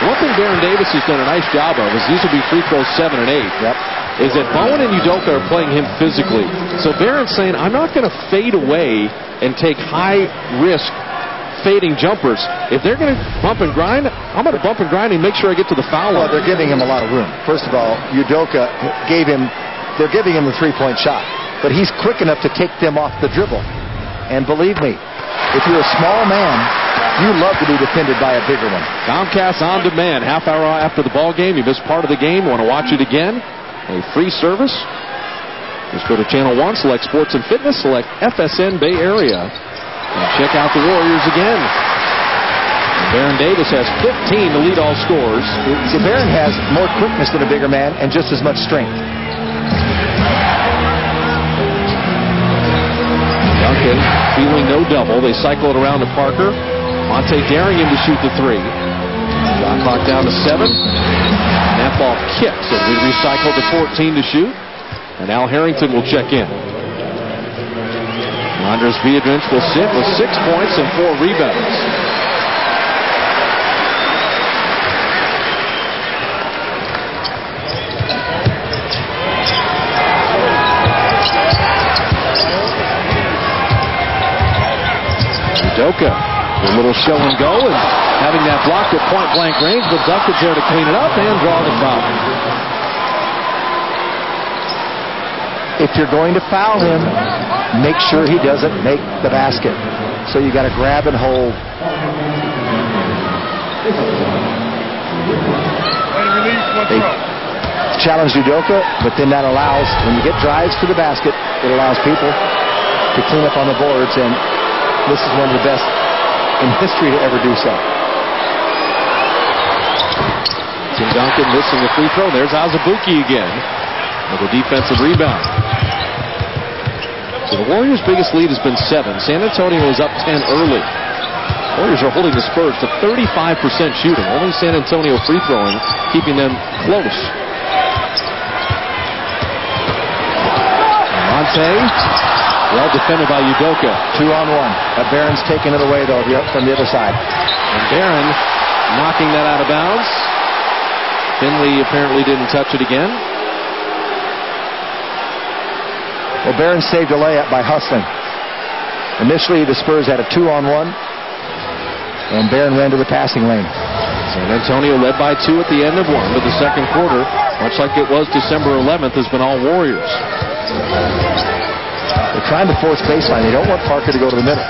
One thing Baron Davis has done a nice job of is these will be free throws 7 and 8. Yep. Is that Bowen and Udoka are playing him physically. So Barron's saying, I'm not going to fade away and take high risk fading jumpers. If they're going to bump and grind, I'm going to bump and grind and make sure I get to the foul line. Well, they're giving him a lot of room. First of all, Udoka they're giving him the 3-point shot, but he's quick enough to take them off the dribble. And believe me, if you're a small man, you love to be defended by a bigger one. Comcast On Demand, half hour after the ball game. You missed part of the game, want to watch it again? A free service. Just go to Channel 1, select Sports and Fitness, select FSN Bay Area, and check out the Warriors again. And Baron Davis has 15 to lead all scorers. See, Baron has more quickness than a bigger man and just as much strength. Duncan feeling no double. They cycle it around to Parker. Monte daring him to shoot the 3. Shot clock down to 7. And that ball kicks, and we recycle to 14 to shoot. And Al Harrington will check in. Andres Viadrich will sit with 6 points and 4 rebounds. Udoka, a little show and go, and having that blocked at point-blank range, but Duncan's there to clean it up and draw the foul. if you're going to foul him, make sure he doesn't make the basket. So you got to grab and hold. They challenge Udoka, but then that allows, when you get drives to the basket, it allows people to clean up on the boards, and this is one of the best in history to ever do so. Tim Duncan missing the free throw. There's Azubuike again with a defensive rebound. So the Warriors' biggest lead has been 7. San Antonio is up 10 early. Warriors are holding the Spurs to 35% shooting. Only San Antonio free throwing, keeping them close. Monte, well defended by Udoka. 2-on-1. Barron's taking it away, though, from the other side. And Barron knocking that out of bounds. Finley apparently didn't touch it again. Well, Barron saved a layup by hustling. Initially, the Spurs had a 2-on-1, and Barron ran to the passing lane. San Antonio led by 2 at the end of 1, but the second quarter, much like it was December 11th, has been all Warriors. They're trying to force baseline. They don't want Parker to go to the middle.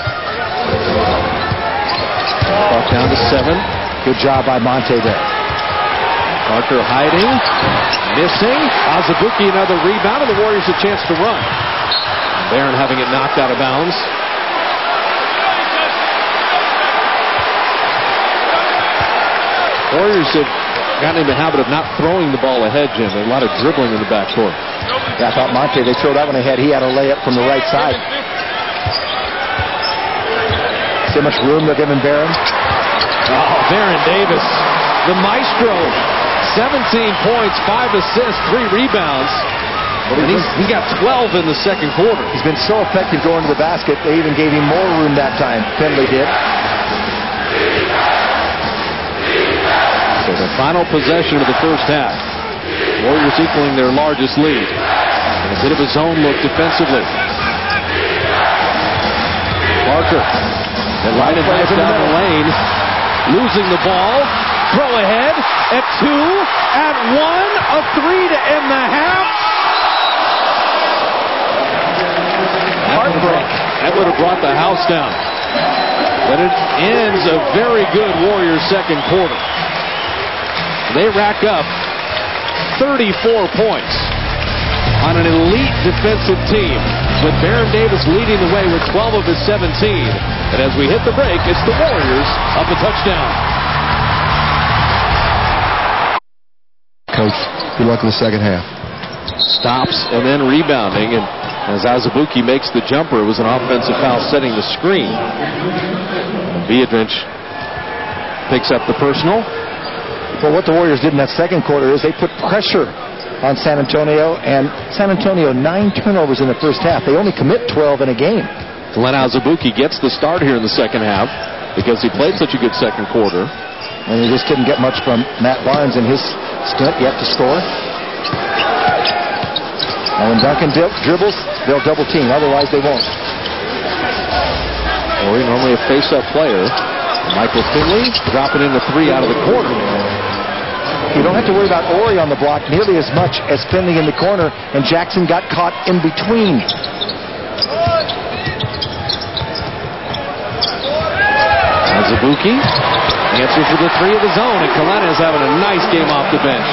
Clock down to 7. Good job by Monte there. Parker hiding, missing. Azubuike another rebound, and the Warriors a chance to run. Barron having it knocked out of bounds. Warriors have gotten in the habit of not throwing the ball ahead, Jim. A lot of dribbling in the backcourt. Yeah, I thought Monte, they throw that one ahead. He had a layup from the right side. See how much room they're giving Barron? Oh, Baron Davis, the maestro. 17 points, 5 assists, 3 rebounds. And he got 12 in the second quarter. He's been so effective going to the basket, they even gave him more room that time. Finley did. So the final possession of the first half. Warriors equaling their largest lead. And a bit of a zone look defensively. Parker. And right advance down the lane. Losing the ball. Throw ahead at 2, at 1, a 3 to end the half. That would have brought the house down. But it ends a very good Warriors second quarter. They rack up 34 points on an elite defensive team, with Baron Davis leading the way with 12 of his 17. And as we hit the break, it's the Warriors up a touchdown. Coach, good luck in the second half. Stops and then rebounding, and as Azubuike makes the jumper, it was an offensive foul setting the screen. Viadrich picks up the personal. Well, what the Warriors did in that second quarter is they put pressure on San Antonio, and San Antonio 9 turnovers in the first half. They only commit 12 in a game. Glenn Azubuike gets the start here in the second half because he played such a good second quarter. And he just didn't get much from Matt Barnes in his stint yet to score. And when Duncan dribbles, they'll double team. Otherwise, they won't. Ori, normally a face-up player. Michael Finley dropping in the 3 out of the corner. You don't have to worry about Ori on the block nearly as much as Finley in the corner, and Jackson got caught in between. Azubuike answers with a 3 of his own, and Kalena is having a nice game off the bench.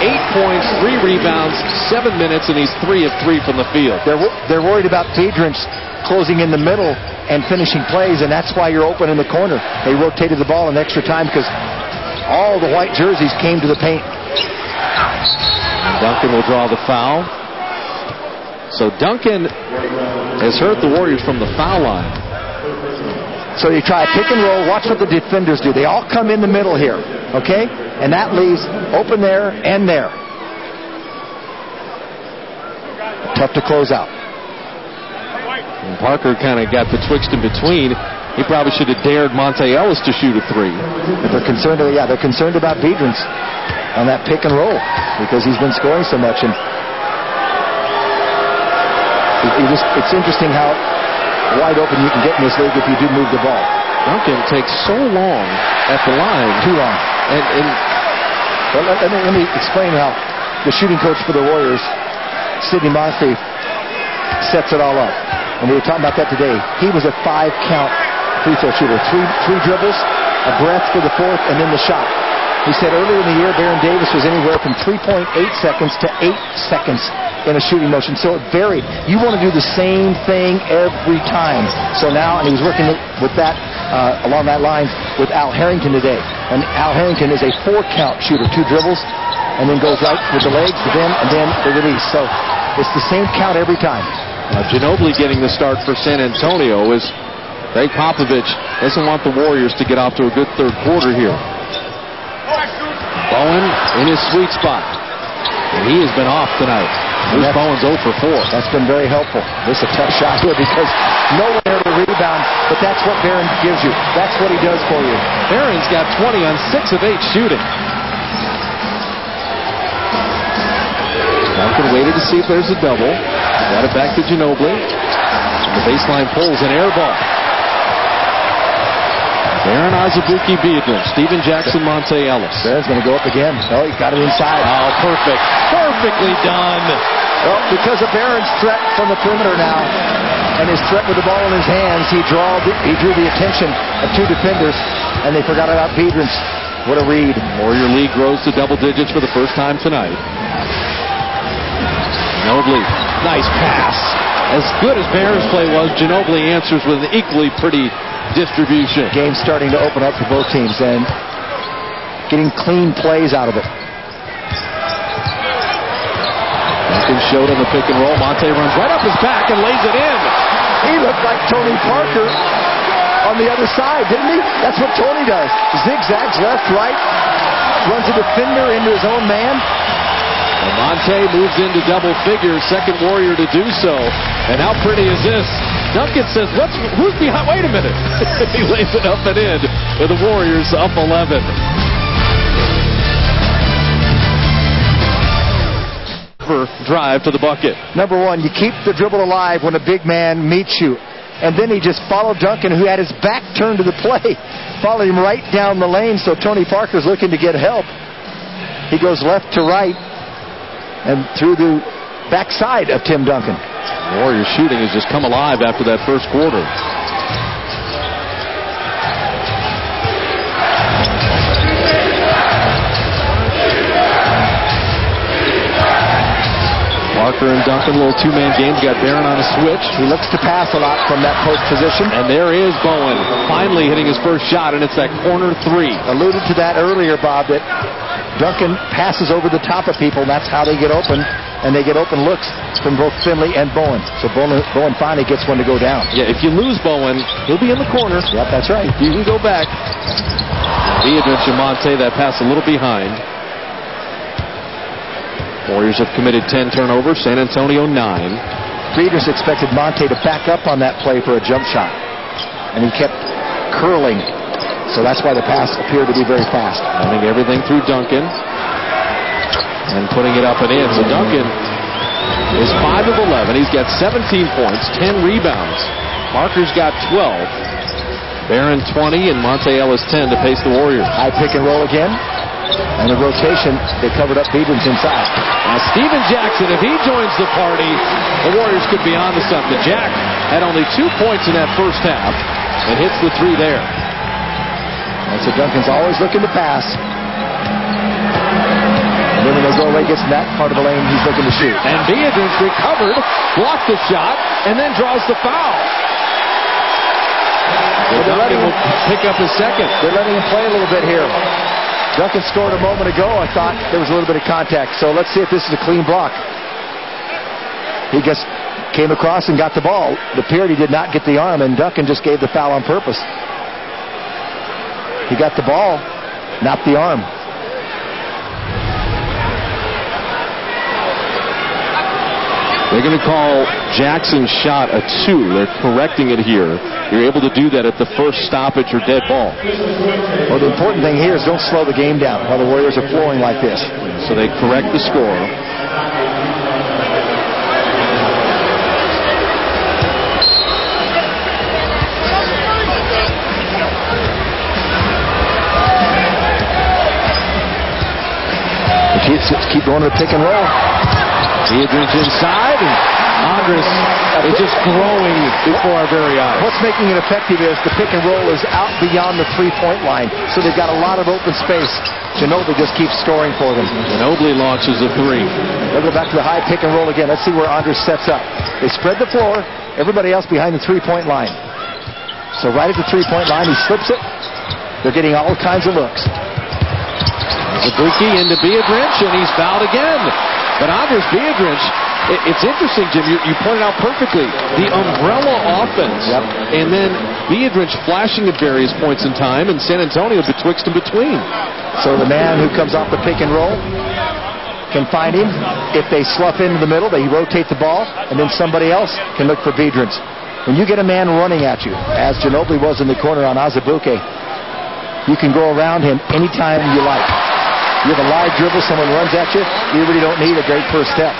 8 points, 3 rebounds, 7 minutes, and he's 3 of 3 from the field. They're worried about Viadrich closing in the middle and finishing plays, and that's why you're open in the corner. They rotated the ball in extra time because all the white jerseys came to the paint. And Duncan will draw the foul. So Duncan has hurt the Warriors from the foul line. So you try a pick and roll. Watch what the defenders do. They all come in the middle here, okay? And that leaves open there and there. Tough to close out. And Parker kind of got betwixt in between. He probably should have dared Monte Ellis to shoot a 3. But they're concerned about Viadrich on that pick and roll because he's been scoring so much. And it's interesting how wide open you can get in this league if you do move the ball. Duncan takes so long at the line. Too long. Well, let me explain how the shooting coach for the Warriors, Sidney Moncrief, sets it all up. And we were talking about that today. He was a 5-count free throw shooter. Three dribbles, a breath for the fourth, and then the shot. He said earlier in the year, Baron Davis was anywhere from 3.8 seconds to 8 seconds in a shooting motion. So it varied. You want to do the same thing every time. So now, and he was working with that, along that line with Al Harrington today. And Al Harrington is a 4-count shooter. 2 dribbles, and then goes right with the legs, and then the release. So it's the same count every time. Ginóbili getting the start for San Antonio is Greg Popovich doesn't want the Warriors to get off to a good third quarter here. Bowen in his sweet spot. And he has been off tonight. Bruce Bowen's 0 for 4. That's been very helpful. This is a tough shot here because no one there to rebound, but that's what Baron gives you. That's what he does for you. Baron's got 20 on 6 of 8 shooting. Duncan waited to see if there's a double. Got it back to Ginóbili. The baseline pulls an air ball. Baron, Azubuike, Biedrins, Steven Jackson, Monte Ellis. Baron's going to go up again. Oh, he got it inside. Oh, perfect. Perfectly done. Well, because of Baron's threat from the perimeter now, and his threat with the ball in his hands, he drew the attention of 2 defenders, and they forgot about Biedrins. What a read. Warrior lead grows to double digits for the first time tonight. Ginóbili, nice pass. As good as Baron's play was, Ginóbili answers with an equally pretty distribution. Game's starting to open up for both teams and getting clean plays out of it. Duncan showed on the pick and roll. Monte runs right up his back and lays it in. He looked like Tony Parker on the other side, didn't he? That's what Tony does. Zigzags left, right, runs a defender into his own man. And Monte moves into double figures, second Warrior to do so. And how pretty is this? Duncan says, who's behind? Wait a minute. He lays it up and in with the Warriors up 11. Drive to the bucket. Number one, you keep the dribble alive when a big man meets you. And then he just followed Duncan, who had his back turned to the play. Followed him right down the lane, so Tony Parker's looking to get help. He goes left to right and through the backside of Tim Duncan. Warriors shooting has just come alive after that first quarter. Parker and Duncan, a little 2-man game. Got Baron on a switch. He looks to pass a lot from that post position. And there is Bowen finally hitting his first shot, and it's that corner 3. Alluded to that earlier, Bob, that Duncan passes over the top of people, and that's how they get open. And they get open looks from both Finley and Bowen. So Bowen finally gets one to go down. Yeah, if you lose Bowen, he'll be in the corner. Yep, that's right. You can go back. Biedrins and Monte, that pass a little behind. Warriors have committed 10 turnovers, San Antonio 9. Biedrins expected Monte to back up on that play for a jump shot. And he kept curling. So that's why the pass appeared to be very fast. Running everything through Duncan. And putting it up and in. So Duncan is 5 of 11. He's got 17 points, 10 rebounds. Parker's got 12. Baron 20 and Monte Ellis 10 to pace the Warriors. High pick and roll again. And the rotation, they covered up Biedrins inside. Now Steven Jackson, if he joins the party, the Warriors could be on to something. Jack had only 2 points in that first half and hits the 3 there. And so Duncan's always looking to pass. And then when the goal leg gets in that part of the lane, he's looking to shoot. And Biedrins recovered, blocked the shot, and then draws the foul. Duncan will pick up his second. They're letting him play a little bit here. Duncan scored a moment ago. I thought there was a little bit of contact. So let's see if this is a clean block. He just came across and got the ball. It appeared he did not get the arm, and Duncan just gave the foul on purpose. He got the ball, not the arm. They're going to call Jackson's shot a 2. They're correcting it here. You're able to do that at the first stoppage or dead ball. Well, the important thing here is don't slow the game down while the Warriors are flowing like this. So they correct the score. Keep going to the pick and roll. Biedrins inside, and Andres is just growing before our very eyes. What's making it effective is the pick and roll is out beyond the three-point line, so they've got a lot of open space. Ginóbili just keeps scoring for them. Ginóbili launches a three. They'll go back to the high pick and roll again. Let's see where Andres sets up. They spread the floor, everybody else behind the three-point line. So right at the three-point line, he slips it. They're getting all kinds of looks. Zabuki into Biedrins, and he's fouled again. But Andres Biedrins, it's interesting, Jim, you pointed out perfectly, the umbrella offense, and then Biedrins flashing at various points in time, and San Antonio betwixt and between. So the man who comes off the pick and roll can find him. If they slough into the middle, they rotate the ball, and then somebody else can look for Biedrins. When you get a man running at you, as Ginóbili was in the corner on Azubuike, you can go around him anytime you like. You have a live dribble, someone runs at you, you really don't need a great first step.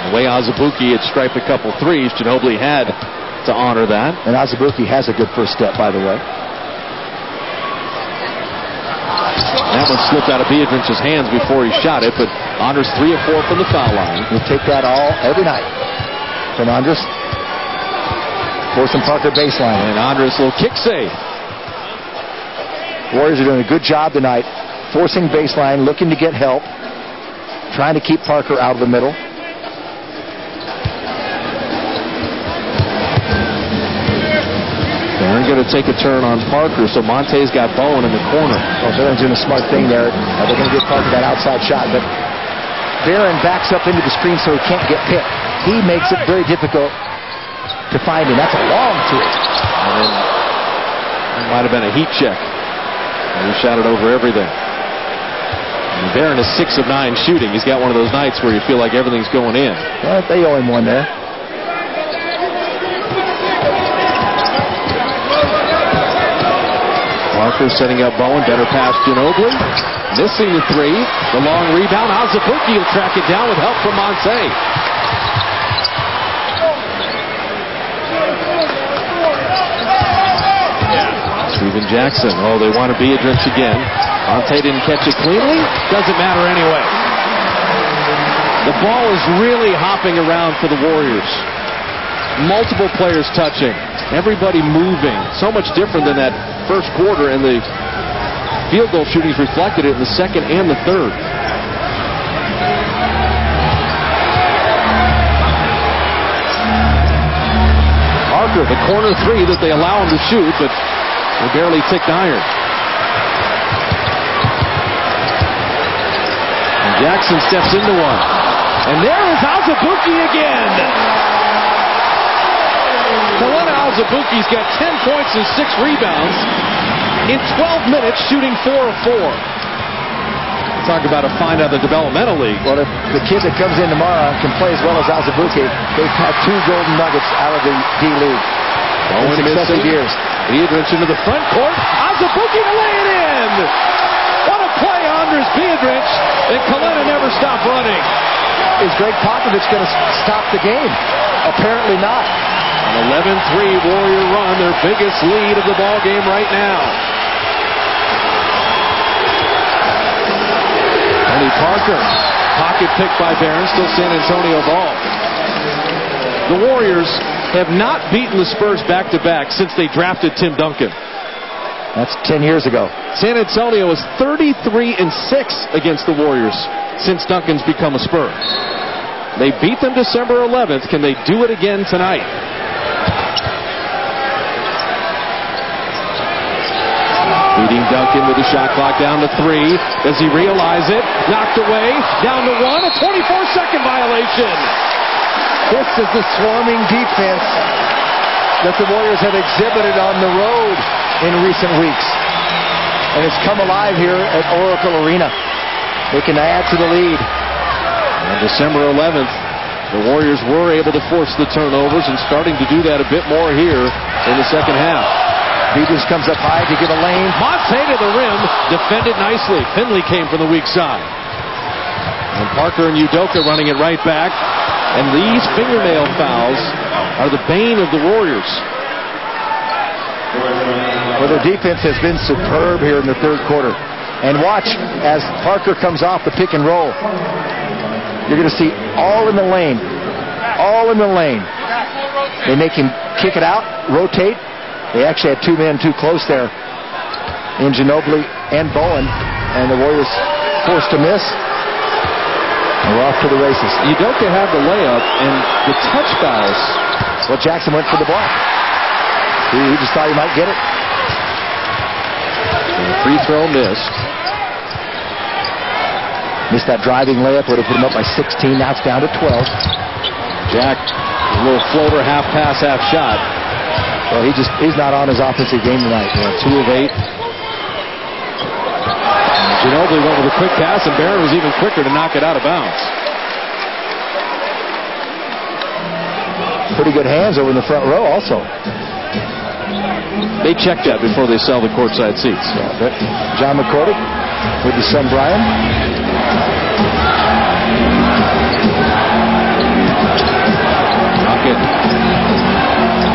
The way Azubuike had striped a couple threes, Ginóbili had to honor that. And Azubuike has a good first step, by the way. That one slipped out of Biedrins' hands before he shot it, but Andres 3 of 4 from the foul line. We'll take that all every night from Andres. Forcing Parker baseline. And Andres, little kick save. Warriors are doing a good job tonight. Forcing baseline, looking to get help, trying to keep Parker out of the middle. They're going to take a turn on Parker, so Monte's got Bowen in the corner. Well, Barron's doing a smart thing there. They're going to give Parker that outside shot, but Barron backs up into the screen so he can't get picked. He makes it very difficult to find him. That's a long three. And then it might have been a heat check. And he shot it over everything. And Barron is 6 of 9 shooting. He's got one of those nights where you feel like everything's going in. Well, they owe him one there. Parker setting up Bowen. Better pass Ginóbili. Missing the three. The long rebound. Azubuike will track it down with help from Monte. Steven Jackson. Oh, they want to be a drench again. Monte didn't catch it cleanly. Doesn't matter anyway. The ball is really hopping around for the Warriors. Multiple players touching. Everybody moving. So much different than that first quarter, and the field goal shootings reflected it in the second and the third. Parker, the corner three that they allow him to shoot, but they barely ticked iron. And Jackson steps into one. And there is Azubuike again. Azubuike's got 10 points and 6 rebounds in 12 minutes, shooting 4 of 4. Talk about a find out of the developmental league. Well, if the kid that comes in tomorrow can play as well as Azubuike, they've had 2 golden nuggets out of the D-League in successive years. Biedrins into the front court. Azubuike to lay it in. What a play, Andres Biedrins. And Kalina never stopped running. Is Greg Popovich going to stop the game? Apparently not. An 11-3 Warrior run, their biggest lead of the ball game right now. Tony Parker, pocket pick by Barron, still San Antonio ball. The Warriors have not beaten the Spurs back-to-back since they drafted Tim Duncan. That's 10 years ago. San Antonio is 33-6 against the Warriors since Duncan's become a Spur. They beat them December 11th. Can they do it again tonight? Beating Duncan with the shot clock down to 3. Does he realize it? Knocked away. Down to 1. A 24-second violation. This is the swarming defense that the Warriors have exhibited on the road in recent weeks. And it's come alive here at Oracle Arena. They can add to the lead. On December 11th, the Warriors were able to force the turnovers and starting to do that a bit more here in the second half. Biedrins comes up high to get a lane. Monte to the rim, defended nicely. Finley came from the weak side. And Parker and Udoka running it right back. And these fingernail fouls are the bane of the Warriors. Well, their defense has been superb here in the third quarter. And watch as Parker comes off the pick and roll. You're going to see all in the lane. all in the lane. They make him kick it out, rotate. They actually had 2 men too close there in Ginóbili and Bowen, and the Warriors forced to miss. And we're off to the races. Udoka had the layup, and the touch fouls. Well, Jackson went for the block. He just thought he might get it. And the free throw missed. Missed that driving layup, would have put him up by 16. Now it's down to 12. Jack, a little floater, half pass, half shot. Well, he's not on his offensive game tonight. 2 of 8. Ginóbili went with a quick pass, and Barron was even quicker to knock it out of bounds. Pretty good hands over in the front row also. They check that before they sell the courtside seats. Yeah, John McGrady with his son Bryant. Duncan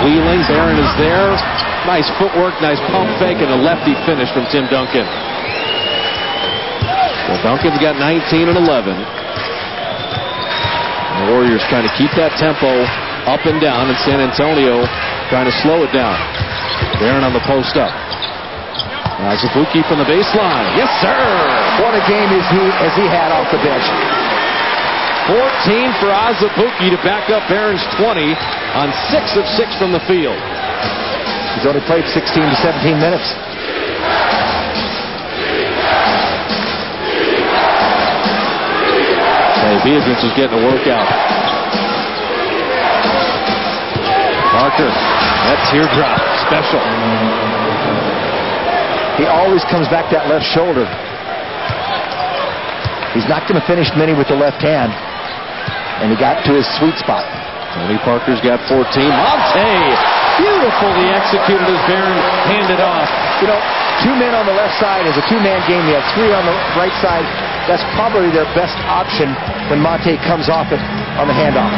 wheeling, Barron is there. Nice footwork, nice pump fake, and a lefty finish from Tim Duncan. Well, Duncan's got 19 and 11. The Warriors trying to keep that tempo up and down, and San Antonio trying to slow it down. Barron on the post up. Azubuike from the baseline. Yes, sir! What a game as he had off the bench. 14 for Azubuike to back up Barron's 20 on 6 of 6 from the field. He's only played 16 to 17 minutes. Beatrice is getting a workout. Parker, that teardrop, special. He always comes back that left shoulder. He's not going to finish many with the left hand. And he got to his sweet spot. Tony Parker's got 14. Monte! Beautifully executed as Barron handed off. You know, 2 men on the left side is a 2-man game. You have 3 on the right side. That's probably their best option when Monte comes off it on the handoff.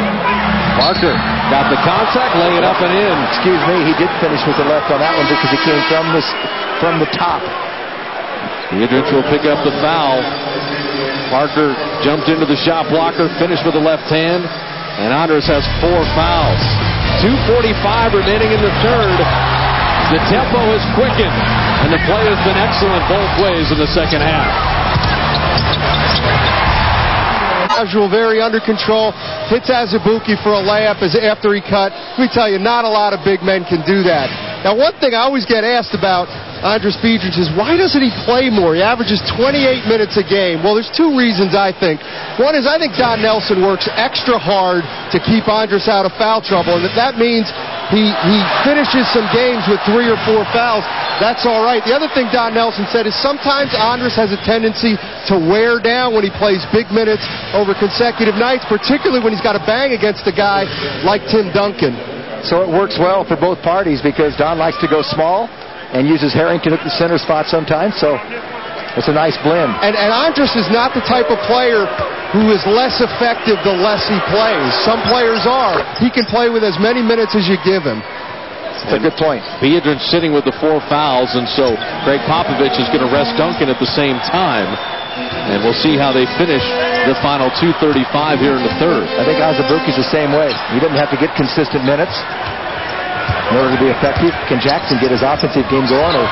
Parker got the contact, lay it up and in. Excuse me, he did finish with the left on that one because he came from the top. Beatrice will pick up the foul. Parker jumped into the shot blocker, finished with the left hand, and Andres has 4 fouls. 2:45 remaining in the third. The tempo has quickened, and the play has been excellent both ways in the second half. Casual, very under control. Hits Azubuike for a layup after he cut. Let me tell you, not a lot of big men can do that. Now, one thing I always get asked about Andres Beatrice is, why doesn't he play more? He averages 28 minutes a game. Well, there's 2 reasons, I think. One is I think Don Nelson works extra hard to keep Andres out of foul trouble, and that means he finishes some games with 3 or 4 fouls. That's all right. The other thing Don Nelson said is sometimes Andres has a tendency to wear down when he plays big minutes over consecutive nights, particularly when he's got to bang against a guy like Tim Duncan. So it works well for both parties because Don likes to go small and uses Harrington at the center spot sometimes, so it's a nice blend. And Andres is not the type of player who is less effective the less he plays. Some players are. He can play with as many minutes as you give him. That's a good point. Beatrice sitting with the 4 fouls, and so Greg Popovich is going to rest Duncan at the same time. And we'll see how they finish the final 2:35 here in the third. I think Azubuike's the same way. He doesn't have to get consistent minutes in order to be effective. Can Jackson get his offensive game going? Or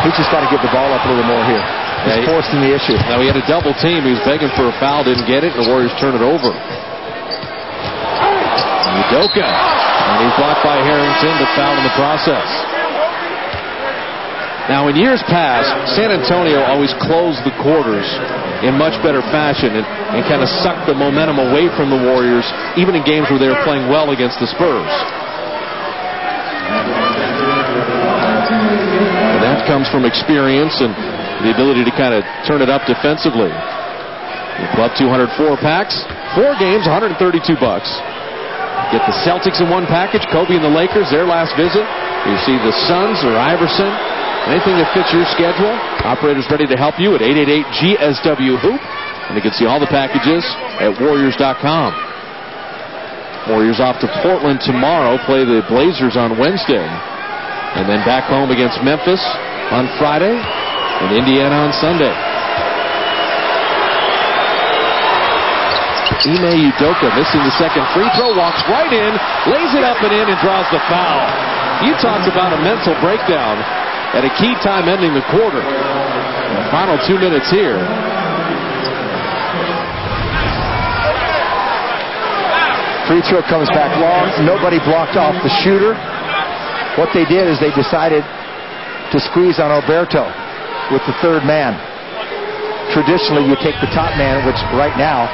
he's just got to get the ball up a little more here. He's forcing the issue. Now, he had a double team. He was begging for a foul, didn't get it, and the Warriors turn it over. Udoka, and he's blocked by Harrington, but fouled in the process. Now, in years past, San Antonio always closed the quarters in much better fashion and kind of sucked the momentum away from the Warriors, even in games where they were playing well against the Spurs. And that comes from experience and the ability to kind of turn it up defensively. The Club 204 packs, 4 games, $132. Get the Celtics in one package, Kobe and the Lakers, their last visit. You see the Suns or Iverson. Anything that fits your schedule, operators ready to help you at 888-GSW-HOOP. And you can see all the packages at Warriors.com. Warriors off to Portland tomorrow, play the Blazers on Wednesday. And then back home against Memphis on Friday and Indiana on Sunday. Ime Udoka missing the second free throw, walks right in, lays it up and in, and draws the foul. You talked about a mental breakdown at a key time ending the quarter. The final 2 minutes here. Free throw comes back long. Nobody blocked off the shooter. What they did is they decided to squeeze on Alberto with the third man. Traditionally, you take the top man, which right now,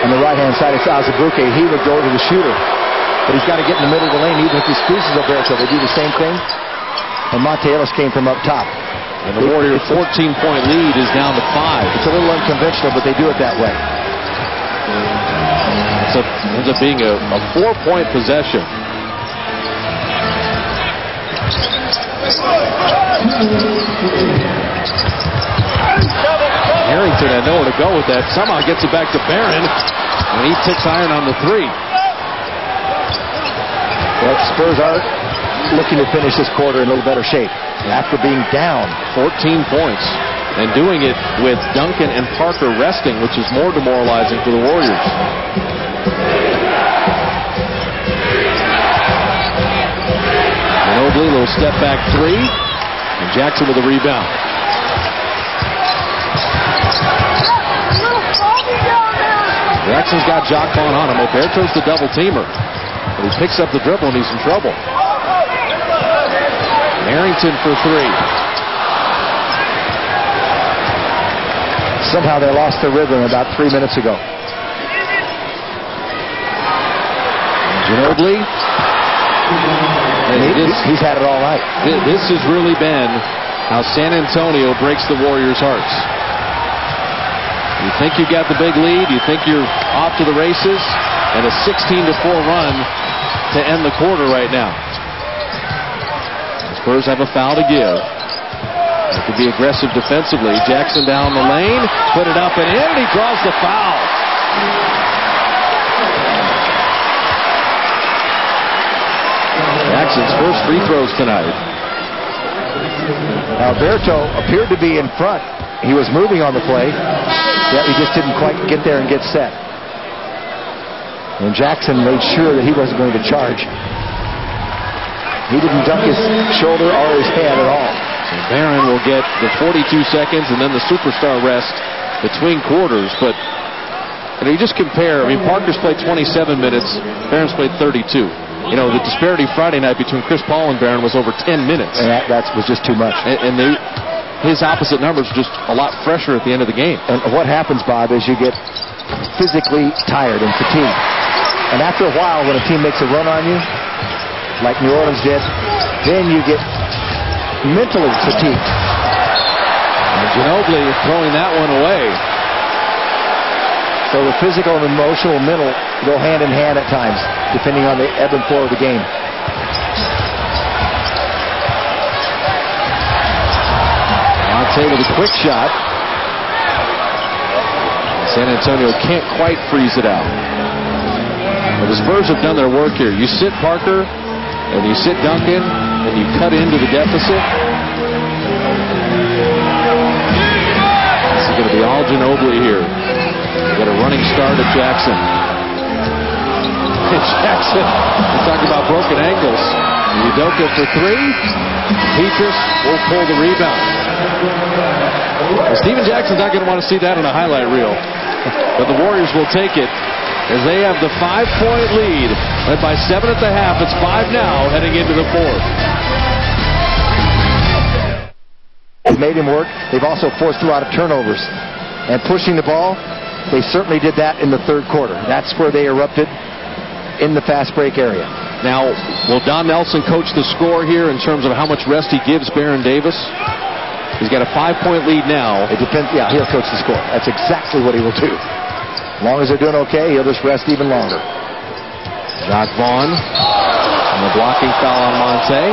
on the right-hand side, it's Azubuike. He would go to the shooter. But he's got to get in the middle of the lane, even if he squeezes Alberto. They do the same thing. And Monte Ellis came from up top. And the Warriors' 14-point lead is down to 5. It's a little unconventional, but they do it that way. So it ends up being a 4-point possession. Harrington had nowhere to go with that. Somehow gets it back to Barron, and he ticks iron on the 3. Well, Spurs are looking to finish this quarter in a little better shape after being down 14 points. And doing it with Duncan and Parker resting, which is more demoralizing for the Warriors. Ginóbili, little step back 3. And Jackson with a rebound. Jackson's got Jacques Vaughn on him. Alberto's the double teamer. But he picks up the dribble and he's in trouble. Harrington for 3. Somehow they lost their rhythm about 3 minutes ago. Ginóbili. He's had it all night. This has really been how San Antonio breaks the Warriors' hearts. You think you got the big lead, you think you're off to the races, and a 16-4 run to end the quarter right now. The Spurs have a foul to give. They could be aggressive defensively. Jackson down the lane, put it up and in, and he draws the foul. Jackson's first free throws tonight. Alberto appeared to be in front. He was moving on the play. Yeah, he just didn't quite get there and get set. And Jackson made sure that he wasn't going to charge. He didn't duck his shoulder or his head at all. So Barron will get the 42 seconds and then the superstar rest between quarters. But you just compare. I mean, Parker's played 27 minutes. Barron's played 32. You know, the disparity Friday night between Chris Paul and Barron was over 10 minutes. And that was just too much. And his opposite numbers are just a lot fresher at the end of the game. And what happens, Bob, is you get physically tired and fatigued. And after a while, when a team makes a run on you, like New Orleans did, then you get mentally fatigued. And Ginóbili throwing that one away. So the physical and emotional and mental go hand in hand at times, depending on the ebb and flow of the game. Monte with a quick shot. San Antonio can't quite freeze it out. Well, the Spurs have done their work here. You sit Parker, and you sit Duncan, and you cut into the deficit. This is going to be all Ginóbili here. Got a running start at Jackson. Jackson, we're talking about broken ankles. Udoka for 3. Petrus will pull the rebound. Well, Steven Jackson's not going to want to see that in a highlight reel. But the Warriors will take it as they have the 5-point lead. Led by 7 at the half. It's 5 now heading into the 4th. They've made him work. They've also forced a lot of turnovers. And pushing the ball, they certainly did that in the third quarter. That's where they erupted in the fast break area. Now, will Don Nelson coach the score here in terms of how much rest he gives Baron Davis? He's got a 5-point lead now. It depends. Yeah, he'll coach the score. That's exactly what he will do. As long as they're doing okay, he'll just rest even longer. Jacques Vaughn and the blocking foul on Monte.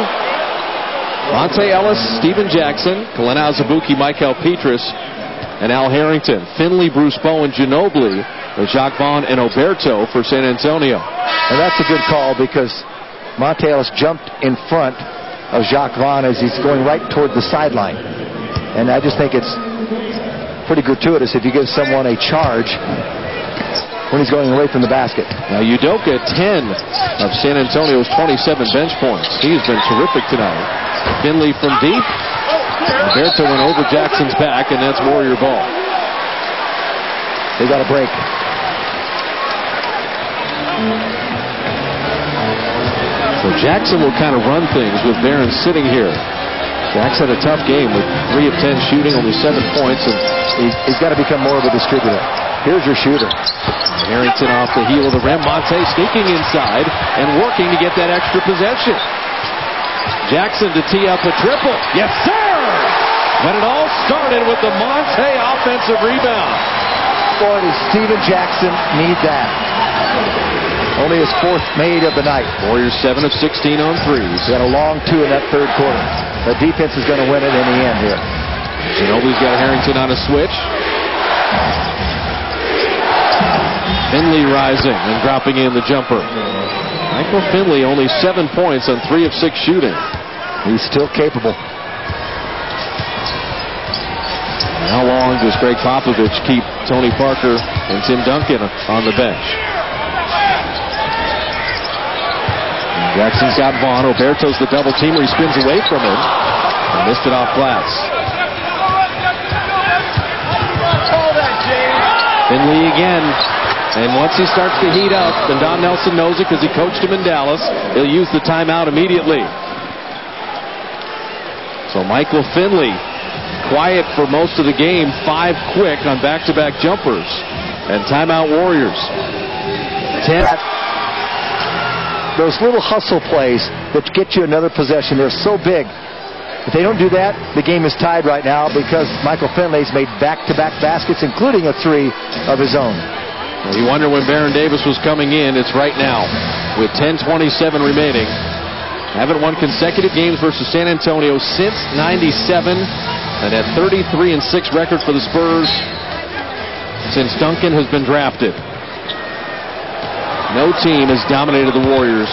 Monte Ellis, Steven Jackson, Kalena Azubuike, Michael Petrus, and Al Harrington. Finley, Bruce Bowen, Ginóbili, Jacques Vaughn, and Alberto for San Antonio. And that's a good call because Monte Ellis jumped in front of Jacques Vaughn as he's going right toward the sideline. And I just think it's pretty gratuitous if you give someone a charge when he's going away from the basket. Now Udoka, 10 of San Antonio's 27 bench points. He's been terrific tonight. Finley from deep. Alberto went over Jackson's back, and that's Warrior ball. They got a break. So Jackson will kind of run things with Barron sitting here. Jackson had a tough game with 3 of 10 shooting, only 7 points, and he's got to become more of a distributor. Here's your shooter. Harrington off the heel of the rim. Monte sneaking inside and working to get that extra possession. Jackson to tee up a triple. Yes, sir! But it all started with the Monte offensive rebound. Boy, does Steven Jackson need that. Only his 4th made of the night. Warriors 7 of 16 on threes. He got a long 2 in that 3rd quarter. The defense is going to win it in the end here. Ginobili's got Harrington on a switch. Finley rising and dropping in the jumper. Michael Finley only 7 points on 3 of 6 shooting. He's still capable. How long does Greg Popovich keep Tony Parker and Tim Duncan on the bench? Jackson's got Vaughn. Oberto's the double teamer. He spins away from him and missed it off glass. Finley again. And once he starts to heat up, and Don Nelson knows it because he coached him in Dallas, he'll use the timeout immediately. So Michael Finley, quiet for most of the game, 5 quick on back-to-back jumpers. And timeout Warriors. 10. Those little hustle plays that get you another possession, they're so big. If they don't do that, the game is tied right now because Michael Finley's made back-to-back baskets, including a 3 of his own. Well, you wonder when Baron Davis was coming in. It's right now with 10:27 remaining. Haven't won consecutive games versus San Antonio since '97, and at 33-6 record for the Spurs since Duncan has been drafted. No team has dominated the Warriors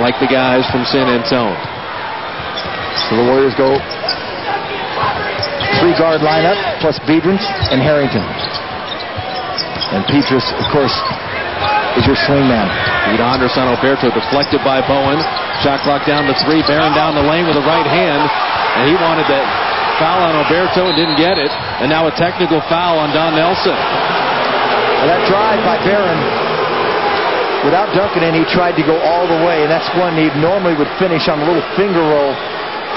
like the guys from San Antonio. So the Warriors go 3-guard lineup plus Biedrins and Harrington. And Petrus, of course, is your swing man. Pete Andres on Alberto, deflected by Bowen. Shot clock down to 3. Barron down the lane with a right hand. And he wanted that foul on Alberto and didn't get it. And now a technical foul on Don Nelson. Well, that drive by Barron, without Duncan in, he tried to go all the way. And that's one he normally would finish on a little finger roll,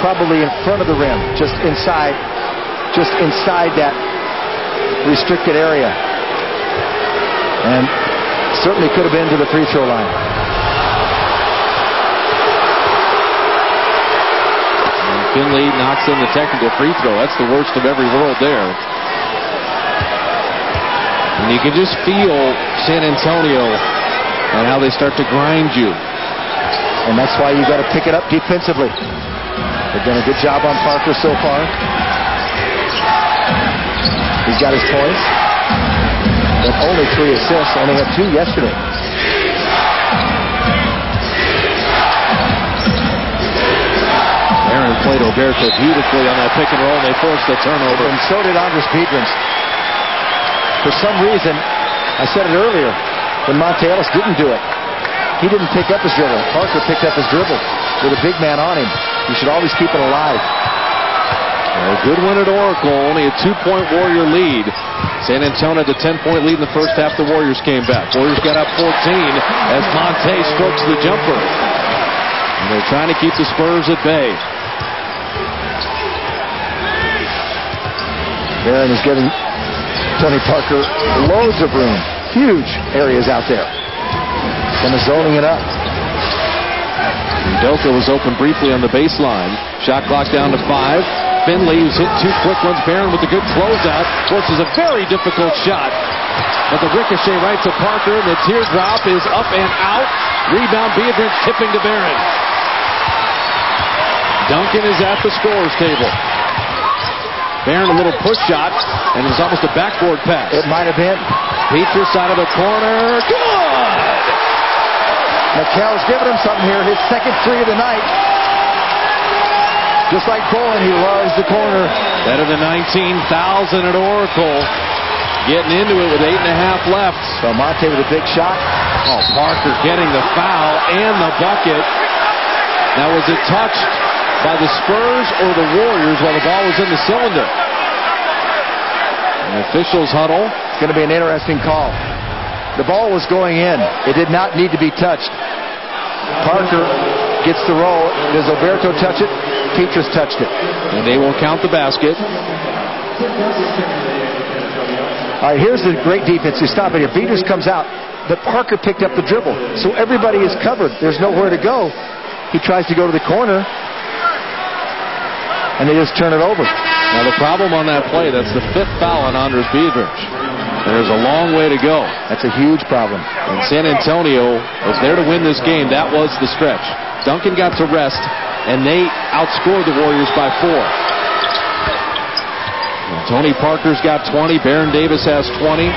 probably in front of the rim, just inside that restricted area. And certainly could have been to the free throw line. And Finley knocks in the technical free throw. That's the worst of every world there. And you can just feel San Antonio and how they start to grind you. And that's why you got to pick it up defensively. They've done a good job on Parker so far. He's got his points. But only 3 assists. Only had 2 yesterday. Aaron played Alberto beautifully on that pick and roll. They forced the turnover. And so did Andres Biedrins. For some reason, I said it earlier, when Monte Ellis didn't do it, he didn't pick up his dribble. Parker picked up his dribble with a big man on him. You should always keep it alive. A good win at Oracle, only a 2-point Warrior lead. San Antonio had a 10-point lead in the first half. The Warriors came back. Warriors got up 14 as Monte strokes the jumper. And they're trying to keep the Spurs at bay. Barron is giving Tony Parker loads of room. Huge areas out there. Kind of zoning it up. Udoka was open briefly on the baseline. Shot clock down to 5. Finley, who's hit 2 quick ones. Barron with a good closeout. Forces a very difficult shot. But the ricochet right to Parker. And the teardrop is up and out. Rebound, Biedrins tipping to Barron. Duncan is at the scorer's table. Barron a little push shot. And it was almost a backboard pass. It might have been. Petrus out of the corner. Good! McHale's giving him something here. His second 3 of the night. Just like Bowen, he loves the corner. Better than 19,000 at Oracle. Getting into it with 8.5 left. So Monte with a big shot. Oh, Parker getting the foul and the bucket. Now, was it touched by the Spurs or the Warriors while the ball was in the cylinder? The officials huddle. It's going to be an interesting call. The ball was going in. It did not need to be touched. Parker gets the roll. Does Alberto touch it? Petrus touched it. And they will count the basket. All right, here's the great defense. You stop it here. Petrus comes out, but Parker picked up the dribble. So everybody is covered. There's nowhere to go. He tries to go to the corner, and they just turn it over. Now the problem on that play, that's the 5th foul on Andres Biedrins. There's a long way to go. That's a huge problem. And San Antonio was there to win this game. That was the stretch. Duncan got to rest, and they outscored the Warriors by 4. And Tony Parker's got 20. Baron Davis has 20.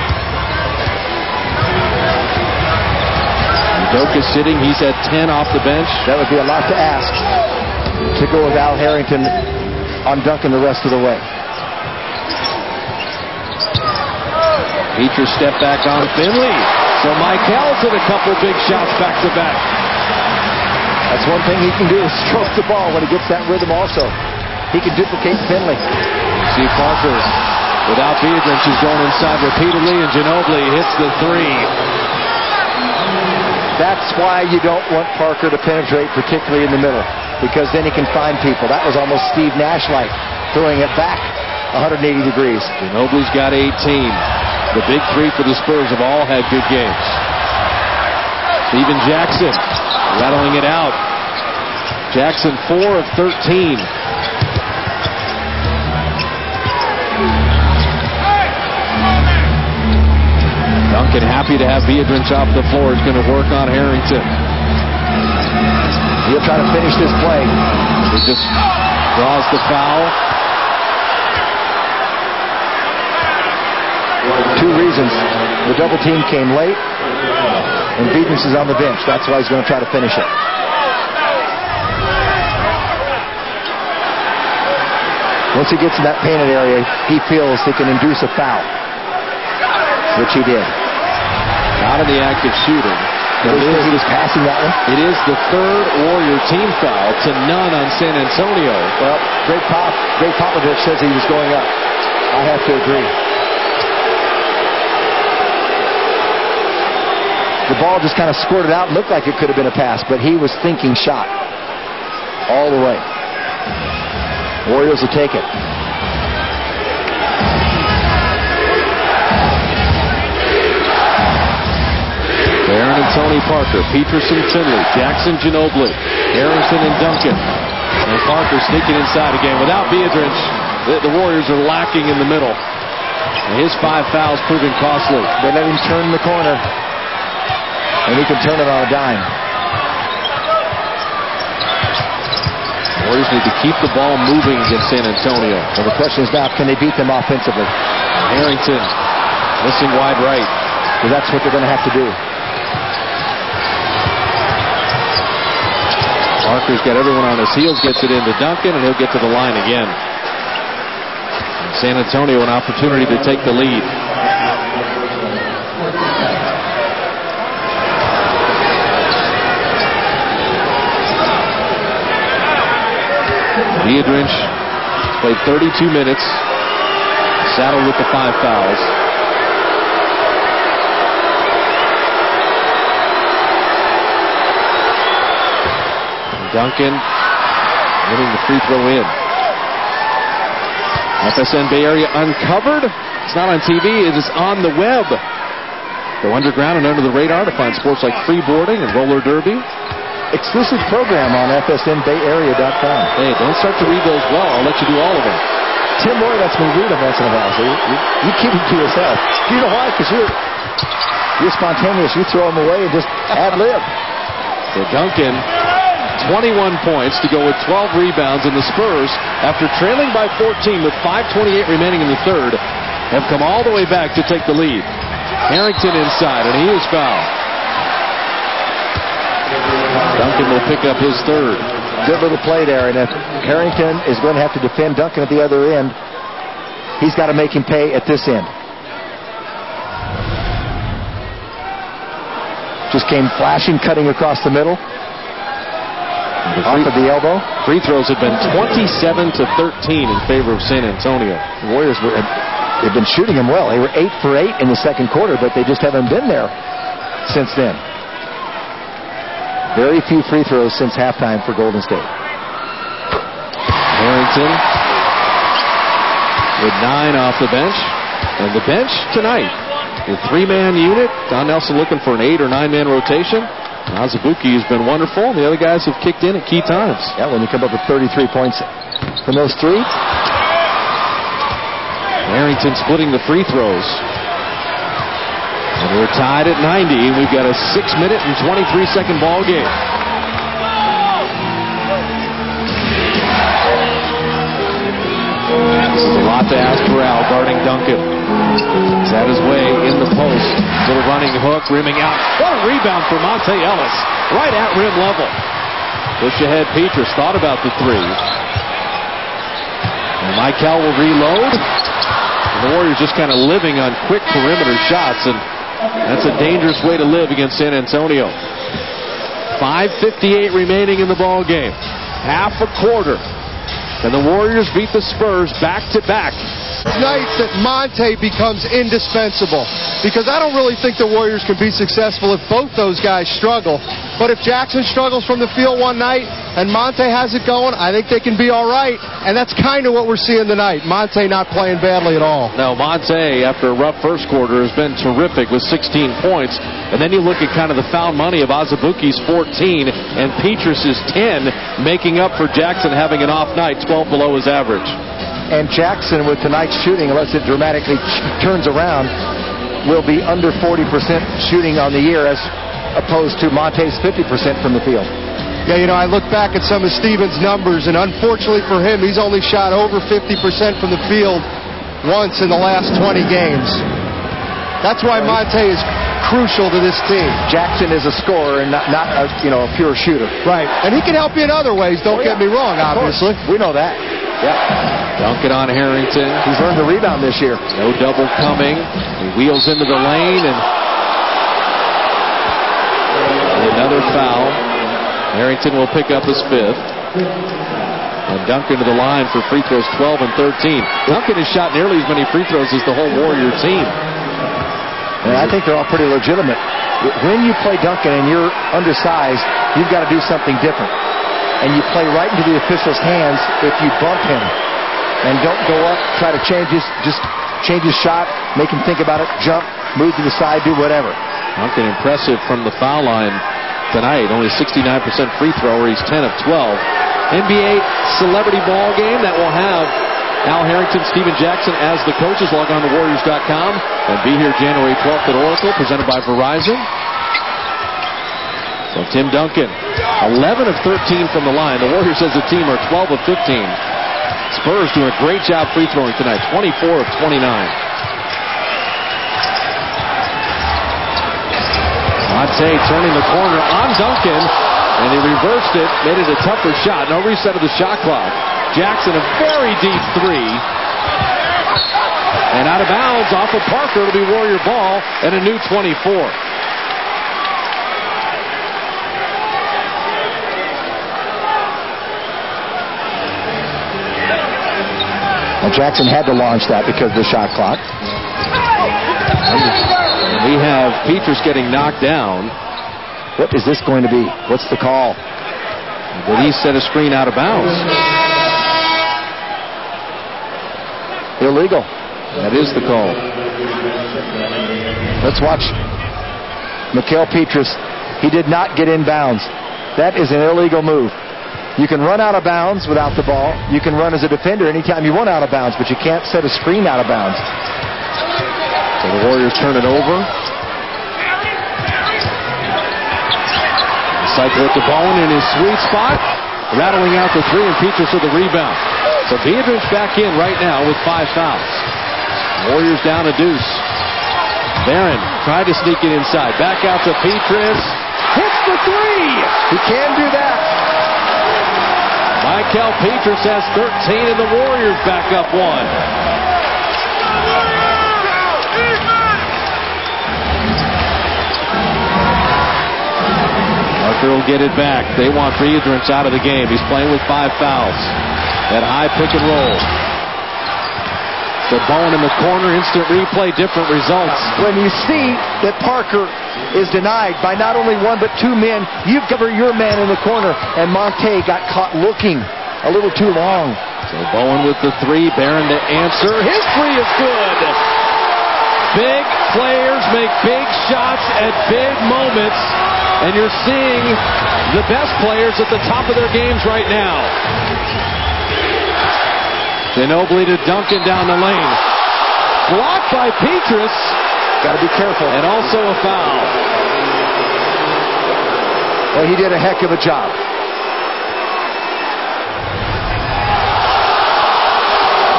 Dirk is sitting. He's had 10 off the bench. That would be a lot to ask to go with Al Harrington on Duncan the rest of the way. Petrus step back on Finley. So Michael's hit a couple big shots back to back. That's one thing he can do is stroke the ball when he gets that rhythm also. He can duplicate Finley. See Parker without Biedrins. She's going inside repeatedly, and Ginóbili hits the 3. That's why you don't want Parker to penetrate, particularly in the middle, because then he can find people. That was almost Steve Nash-like, throwing it back 180 degrees. Ginobili's got 18. The big 3 for the Spurs have all had good games. Steven Jackson rattling it out. Jackson 4 of 13. Duncan happy to have Biedrins off the floor. Is going to work on Harrington. He'll try to finish this play. He just draws the foul. 2 reasons. The double team came late, and Biedrins is on the bench. That's why he's going to try to finish it. Once he gets in that painted area, he feels he can induce a foul, which he did. Not in the act of shooting. He was passing that one. It is the 3rd Warrior team foul to none on San Antonio. Well, Greg Popovich says he was going up. I have to agree. The ball just kind of squirted out. Looked like it could have been a pass, but he was thinking shot all the way. Warriors will take it. Barron and Tony Parker, Petrus and Finley, Jackson, Ginóbili, Harrison and Duncan. And Parker sneaking inside again. Without Biedrins, the Warriors are lacking in the middle. And his 5 fouls proving costly. They let him turn the corner, and he can turn it on a dime. Warriors need to keep the ball moving against San Antonio. So the question is now, can they beat them offensively? Harrington missing wide right. Because that's what they're going to have to do. Parker's got everyone on his heels, gets it into Duncan, and he'll get to the line again. San Antonio an opportunity to take the lead. Biedrins played 32 minutes, saddled with the 5 fouls. Duncan getting the free throw in. FSN Bay Area uncovered. It's not on TV, it is on the web. Go underground and under the radar to find sports like freeboarding and roller derby. Exclusive program on FSNBayArea.com. Hey, don't start to read those well. I'll let you do all of them. Tim Moore lets me read them once in a while. So you keep them to yourself. Do you know why? Because you're spontaneous. You throw them away and just ad-lib. So Duncan, 21 points to go with 12 rebounds, and the Spurs, after trailing by 14 with 5:28 remaining in the 3rd, have come all the way back to take the lead. Harrington inside, and he is fouled. Duncan will pick up his 3rd. Good little play there. And if Harrington is going to have to defend Duncan at the other end, he's got to make him pay at this end. Just came flashing, cutting across the middle. Off of the elbow. Free throws have been 27-13 in favor of San Antonio. The Warriors they've been shooting them well. They were 8 for 8 in the second quarter, but they just haven't been there since then. Very few free throws since halftime for Golden State. Harrington with 9 off the bench. And the bench tonight, the 3-man unit. Don Nelson looking for an 8 or 9-man rotation. Azubuike has been wonderful. The other guys have kicked in at key times. Yeah, when you come up with 33 points from those 3. Harrington splitting the free throws. And we're tied at 90. We've got a 6-minute and 23-second ball game. This is a lot to ask for Al guarding Duncan. He's at his way in the post. Little running hook, rimming out. What a rebound for Monte Ellis. Right at rim level. Push ahead, Petrus thought about the 3. And Michael will reload. And the Warriors just kind of living on quick perimeter shots, and that's a dangerous way to live against San Antonio. 5:58 remaining in the ball game. Half a quarter. And the Warriors beat the Spurs back-to-back. Nights that Monte becomes indispensable, because I don't really think the Warriors can be successful if both those guys struggle. But if Jackson struggles from the field one night and Monte has it going, I think they can be all right. And that's kind of what we're seeing tonight. Monte not playing badly at all. No, Monte, after a rough first quarter, has been terrific with 16 points. And then you look at kind of the found money of Azubuike's 14 and Petrus's 10, making up for Jackson having an off night, 12 below his average. And Jackson, with tonight's shooting, unless it dramatically turns around, will be under 40% shooting on the year as opposed to Monte's 50% from the field. Yeah, you know, I look back at some of Stevens' numbers, and unfortunately for him, he's only shot over 50% from the field once in the last 20 games. That's why Monte is crucial to this team. Jackson is a scorer and not a pure shooter. Right. And he can help you in other ways, don't get me wrong, obviously. We know that. Yeah. Duncan on Harrington. He's earned the rebound this year. No double coming. He wheels into the lane, and another foul. Harrington will pick up his 5th. And Duncan to the line for free throws 12 and 13. Duncan has shot nearly as many free throws as the whole Warrior team. And I think they're all pretty legitimate. When you play Duncan and you're undersized, you've got to do something different. And you play right into the official's hands if you bump him. And don't go up, try to change his shot, make him think about it, jump, move to the side, do whatever. Duncan impressive from the foul line tonight. Only 69% free thrower. He's 10 of 12. NBA celebrity ball game that will have Al Harrington, Steven Jackson as the coaches. Log on to Warriors.com and be here January 12th at Oracle, presented by Verizon. So Tim Duncan, 11 of 13 from the line. The Warriors as a team are 12 of 15. Spurs doing a great job free throwing tonight, 24 of 29. Monte turning the corner on Duncan, and he reversed it, made it a tougher shot. No reset of the shot clock. Jackson, a very deep 3. And out of bounds off of Parker. It'll be Warrior ball and a new 24. Well, Jackson had to launch that because of the shot clock. We have Petrus getting knocked down. What is this going to be? What's the call? But he set a screen out of bounds. Illegal. That is the call. Let's watch Mikal Petrus. He did not get in bounds. That is an illegal move. You can run out of bounds without the ball. You can run as a defender anytime you want out of bounds, but you can't set a screen out of bounds. So the Warriors turn it over. Cycle it to Bowen in his sweet spot. Rattling out the 3, and Petrus with the rebound. So Beatrice back in right now with 5 fouls. Warriors down a deuce. Barron tried to sneak it inside. Back out to Petrus. Hits the 3! He can do that. Michael Petras has 13, and the Warriors back up 1. Parker will get it back. They want Friedrichs out of the game. He's playing with 5 fouls. That high pick and roll. The Bowen in the corner, instant replay, different results. When you see that Parker is denied by not only 1 but 2 men, you've covered your man in the corner, and Monte got caught looking a little too long. So Bowen with the 3, Barron to answer. His 3 is good. Big players make big shots at big moments, and you're seeing the best players at the top of their games right now. Ginóbili to Duncan down the lane. Blocked by Petras. Got to be careful. And also a foul. Well, he did a heck of a job.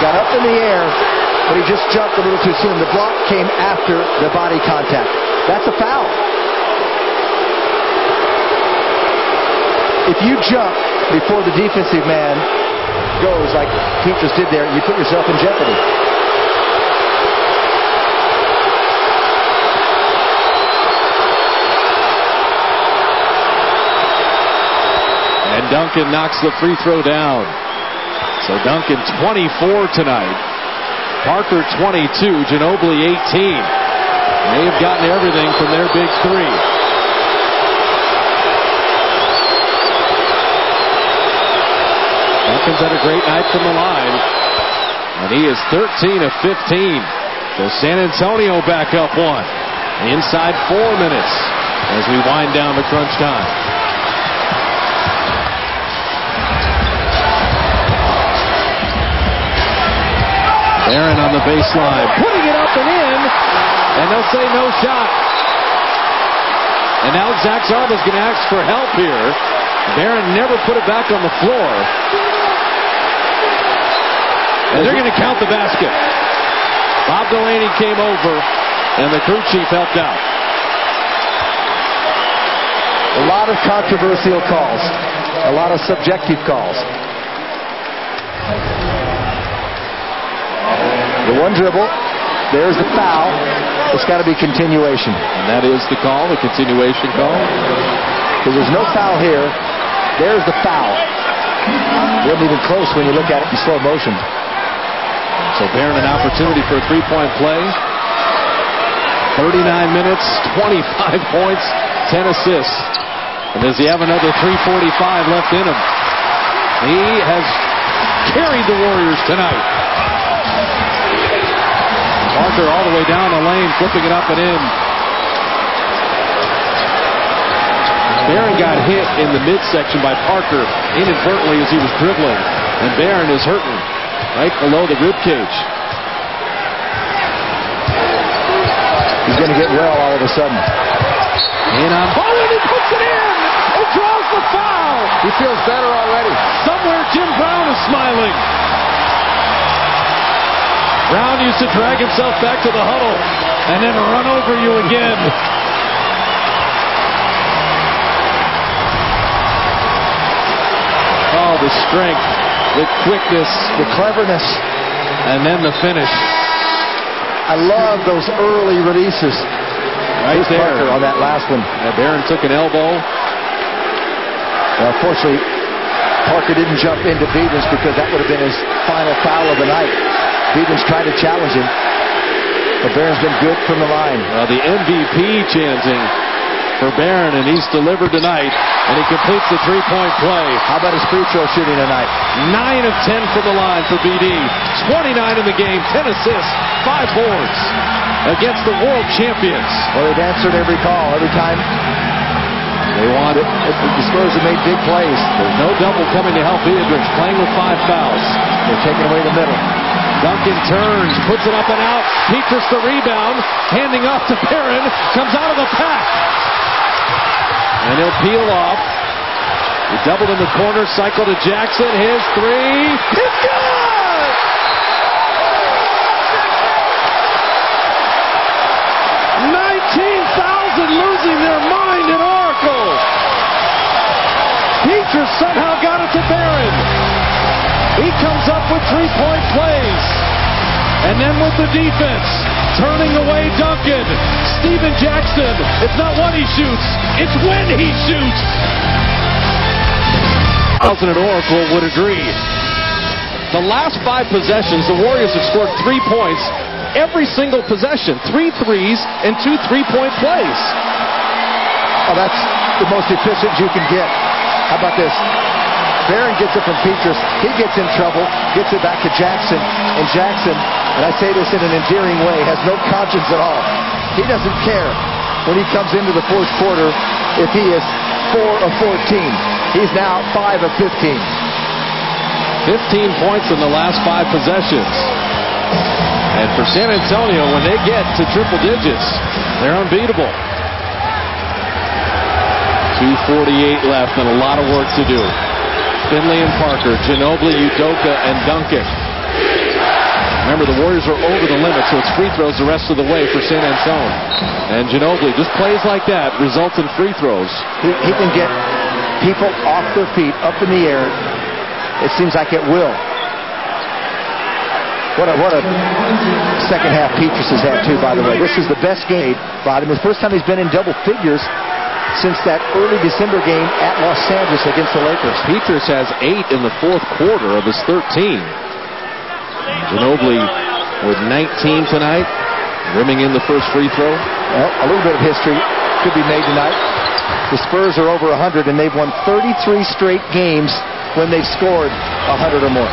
Got up in the air, but he just jumped a little too soon. The block came after the body contact. That's a foul. If you jump before the defensive man goes like Petras did there, you put yourself in jeopardy. And Duncan knocks the free throw down. So Duncan 24 tonight. Parker 22, Ginóbili 18. They have gotten everything from their big 3. Duncan's had a great night from the line, and he is 13 of 15. So San Antonio back up 1 inside 4 minutes as we wind down the crunch time. Barron on the baseline, putting it up and in, and they'll say no shot. And now Zach Zarba's going to ask for help here. Barron never put it back on the floor. And they're going to count the basket. Bob Delaney came over, and the crew chief helped out. A lot of controversial calls. A lot of subjective calls. The one dribble. There's the foul. It's got to be continuation. And that is the call, the continuation call. Because there's no foul here. There's the foul. Wasn't even close when you look at it in slow motion. So Barron an opportunity for a 3-point play. 39 minutes, 25 points, 10 assists. And does he have another 3:45 left in him? He has carried the Warriors tonight. Parker all the way down the lane, flipping it up and in. Barron got hit in the midsection by Parker inadvertently as he was dribbling. And Barron is hurting right below the rib cage. He's going to get well all of a sudden. And on Bowen, he puts it in! He draws the foul! He feels better already. Somewhere Jim Brown is smiling. Brown used to drag himself back to the huddle and then run over you again. Oh, the strength, the quickness, the cleverness, and then the finish. I love those early releases. Right there. Parker on that last one. Barron took an elbow. Well, unfortunately, Parker didn't jump into Beavens because that would have been his final foul of the night. Beavens tried to challenge him, but Barron's been good from the line. Well, the MVP chanting for Barron, and he's delivered tonight, and he completes the 3-point play. How about his free throw shooting tonight? 9 of 10 from the line for BD. 29 in the game, 10 assists, 5 boards against the world champions. Well, they've answered every call, every time. They want it. The Spurs have made big plays. There's no double coming to help Friedrichs, playing with 5 fouls. They're taking away the middle. Duncan turns, puts it up and out. Petras the rebound, handing off to Barron, comes out of the pack. And he'll peel off. He doubled in the corner, cycle to Jackson. His 3 is good! 19,000 losing their mind in Oracle. Petras somehow got it to Barron. He comes up with three-point plays. And then with the defense, turning away Duncan. Steven Jackson, it's not what he shoots, it's when he shoots. Thompson and Oracle would agree. The last 5 possessions, the Warriors have scored 3 points every single possession. 3 threes and 2 3-point plays. Oh, that's the most efficient you can get. How about this? Barron gets it from Petrus. He gets in trouble, gets it back to Jackson. And Jackson, and I say this in an endearing way, has no conscience at all. He doesn't care when he comes into the fourth quarter if he is 4 of 14. He's now 5 of 15. 15 points in the last 5 possessions. And for San Antonio, when they get to triple digits, they're unbeatable. 2:48 left and a lot of work to do. Finley and Parker, Ginóbili, Udoka, and Duncan. Remember, the Warriors are over the limit, so it's free throws the rest of the way for San Antonio. And Ginóbili, just plays like that results in free throws. He can get people off their feet, up in the air. It seems like it will. What a second half Petrus has had, too, by the way. This is the best game by him. The first time he's been in double figures since that early December game at Los Angeles against the Lakers. Petrus has 8 in the fourth quarter of his 13. Ginóbili with 19 tonight, rimming in the first free throw. Well, a little bit of history could be made tonight. The Spurs are over 100, and they've won 33 straight games when they've scored 100 or more.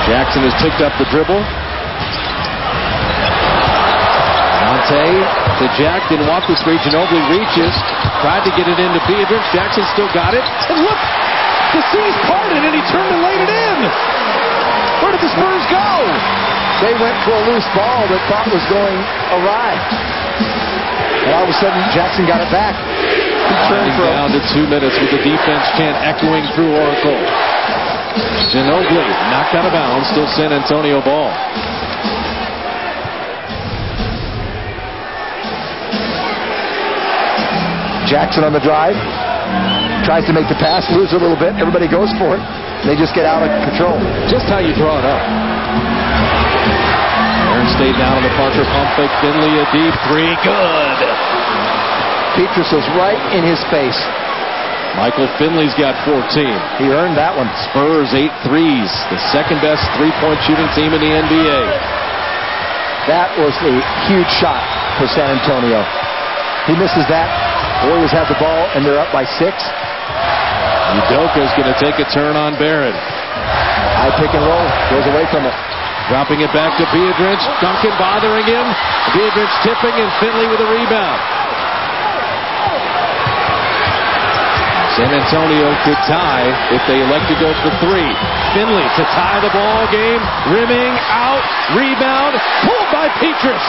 Jackson has picked up the dribble. To Jack, didn't walk the screen. Ginóbili reaches, tried to get it into Payton. Jackson still got it. And look, the seas parted and he turned and laid it in. Where did the Spurs go? They went for a loose ball that thought was going awry. And all of a sudden, Jackson got it back. Winding down to 2 minutes with the defense chant echoing through Oracle. Ginóbili knocked out of bounds, still San Antonio ball. Jackson on the drive, tries to make the pass, loses a little bit. Everybody goes for it. They just get out of control. Just how you draw it up. Aaron stayed down on the Parker pump fake. Finley a deep 3. Good. Petrus was right in his face. Michael Finley's got 14. He earned that one. Spurs 8 threes. The second best three-point shooting team in the NBA. That was a huge shot for San Antonio. He misses that. Warriors have the ball, and they're up by 6. Udoka's going to take a turn on Barrett. High pick and roll. Goes away from it. Dropping it back to Beardridge. Duncan bothering him. Beardridge tipping, and Finley with a rebound. San Antonio could tie if they elect to go for 3. Finley to tie the ball game. Rimming out. Rebound. Pulled by Petrus.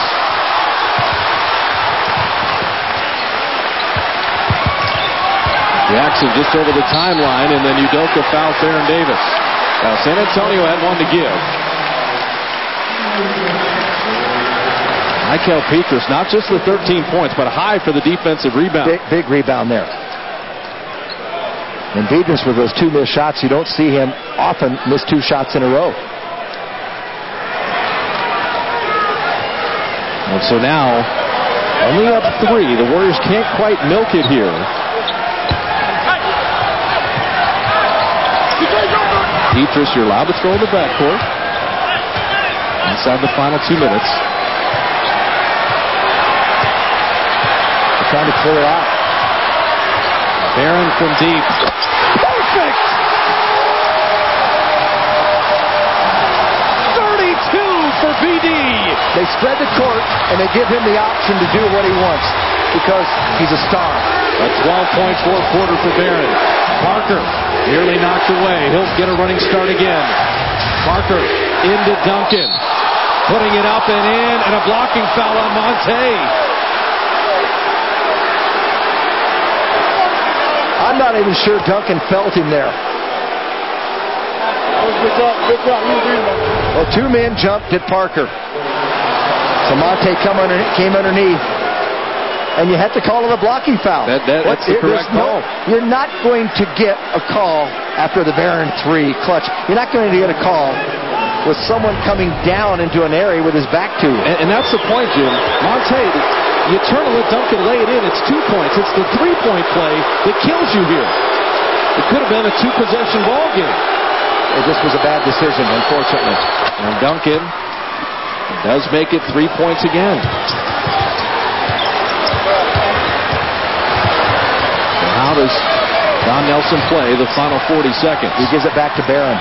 Jackson just over the timeline, and then Udoka fouls Baron Davis. Now, San Antonio had one to give. Michael Petrus, not just the 13 points, but high for the defensive rebound. Big rebound there. And Petrus, with those 2 missed shots, you don't see him often miss 2 shots in a row. And so now, only up 3. The Warriors can't quite milk it here. Petrus, you're allowed to throw in the backcourt. Inside the final 2 minutes. They're trying to clear it out. Barron from deep. Perfect! 32 for BD. They spread the court, and they give him the option to do what he wants because he's a star. A 12-point fourth quarter for Barron. Parker nearly knocked away. He'll get a running start again. Parker into Duncan. Putting it up and in, and a blocking foul on Monte. I'm not even sure Duncan felt him there. Well, 2 men jumped at Parker. So Monte came underneath. and you had to call it a blocking foul. That's the correct call. You're not going to get a call after the Barron 3 clutch. You're not going to get a call with someone coming down into an area with his back to you. And that's the point, Jim. Monte, you turn and let Duncan lay it in. It's 2 points. It's the three-point play that kills you here. It could have been a two-possession ball game. It just was a bad decision, unfortunately. And Duncan does make it 3 points again. And how does Don Nelson play the final 40 seconds? He gives it back to Barron.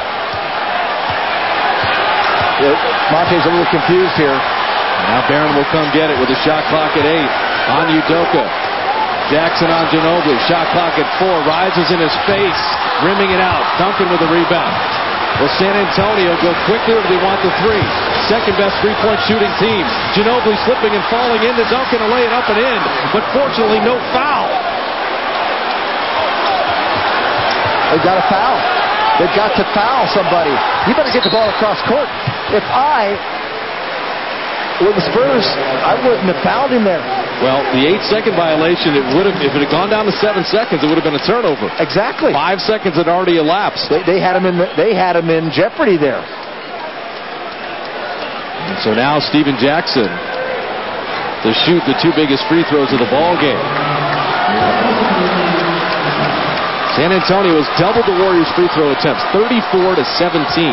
Monte's a little confused here. Now Barron will come get it with a shot clock at 8. On Udoka. Jackson on Ginóbili. Shot clock at 4. Rises in his face. Rimming it out. Duncan with the rebound. Will San Antonio go quickly or do they want the 3? Second best three-point shooting team. Ginóbili slipping and falling into Duncan to lay it up and in. But fortunately no foul. They've got a foul. They've got to foul somebody. You better get the ball across court. If I were the Spurs, I wouldn't have fouled him there. Well, the 8-second violation, if it had gone down to 7 seconds, it would have been a turnover. Exactly. 5 seconds had already elapsed. They had him in jeopardy there. And so now Steven Jackson to shoot the 2 biggest free throws of the ball game. San Antonio has doubled the Warriors' free throw attempts, 34 to 17.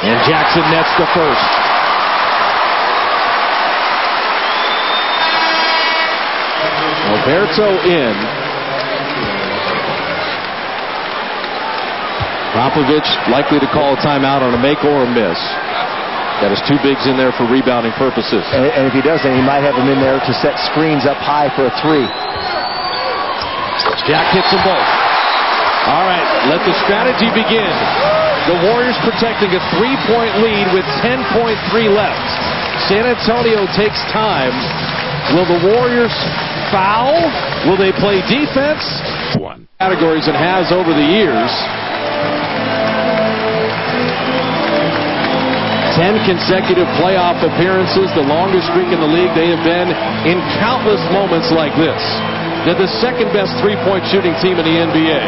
And Jackson nets the first. Alberto in. Popovich likely to call a timeout on a make or a miss. Got his 2 bigs in there for rebounding purposes. And if he doesn't, he might have them in there to set screens up high for a 3. Jack hits them both. All right, let the strategy begin. The Warriors protecting a 3-point lead with 10.3 left. San Antonio takes time. Will the Warriors foul? Will they play defense? Categories it has over the years. 10 consecutive playoff appearances, the longest streak in the league. They have been in countless moments like this. They're the second best three-point shooting team in the NBA.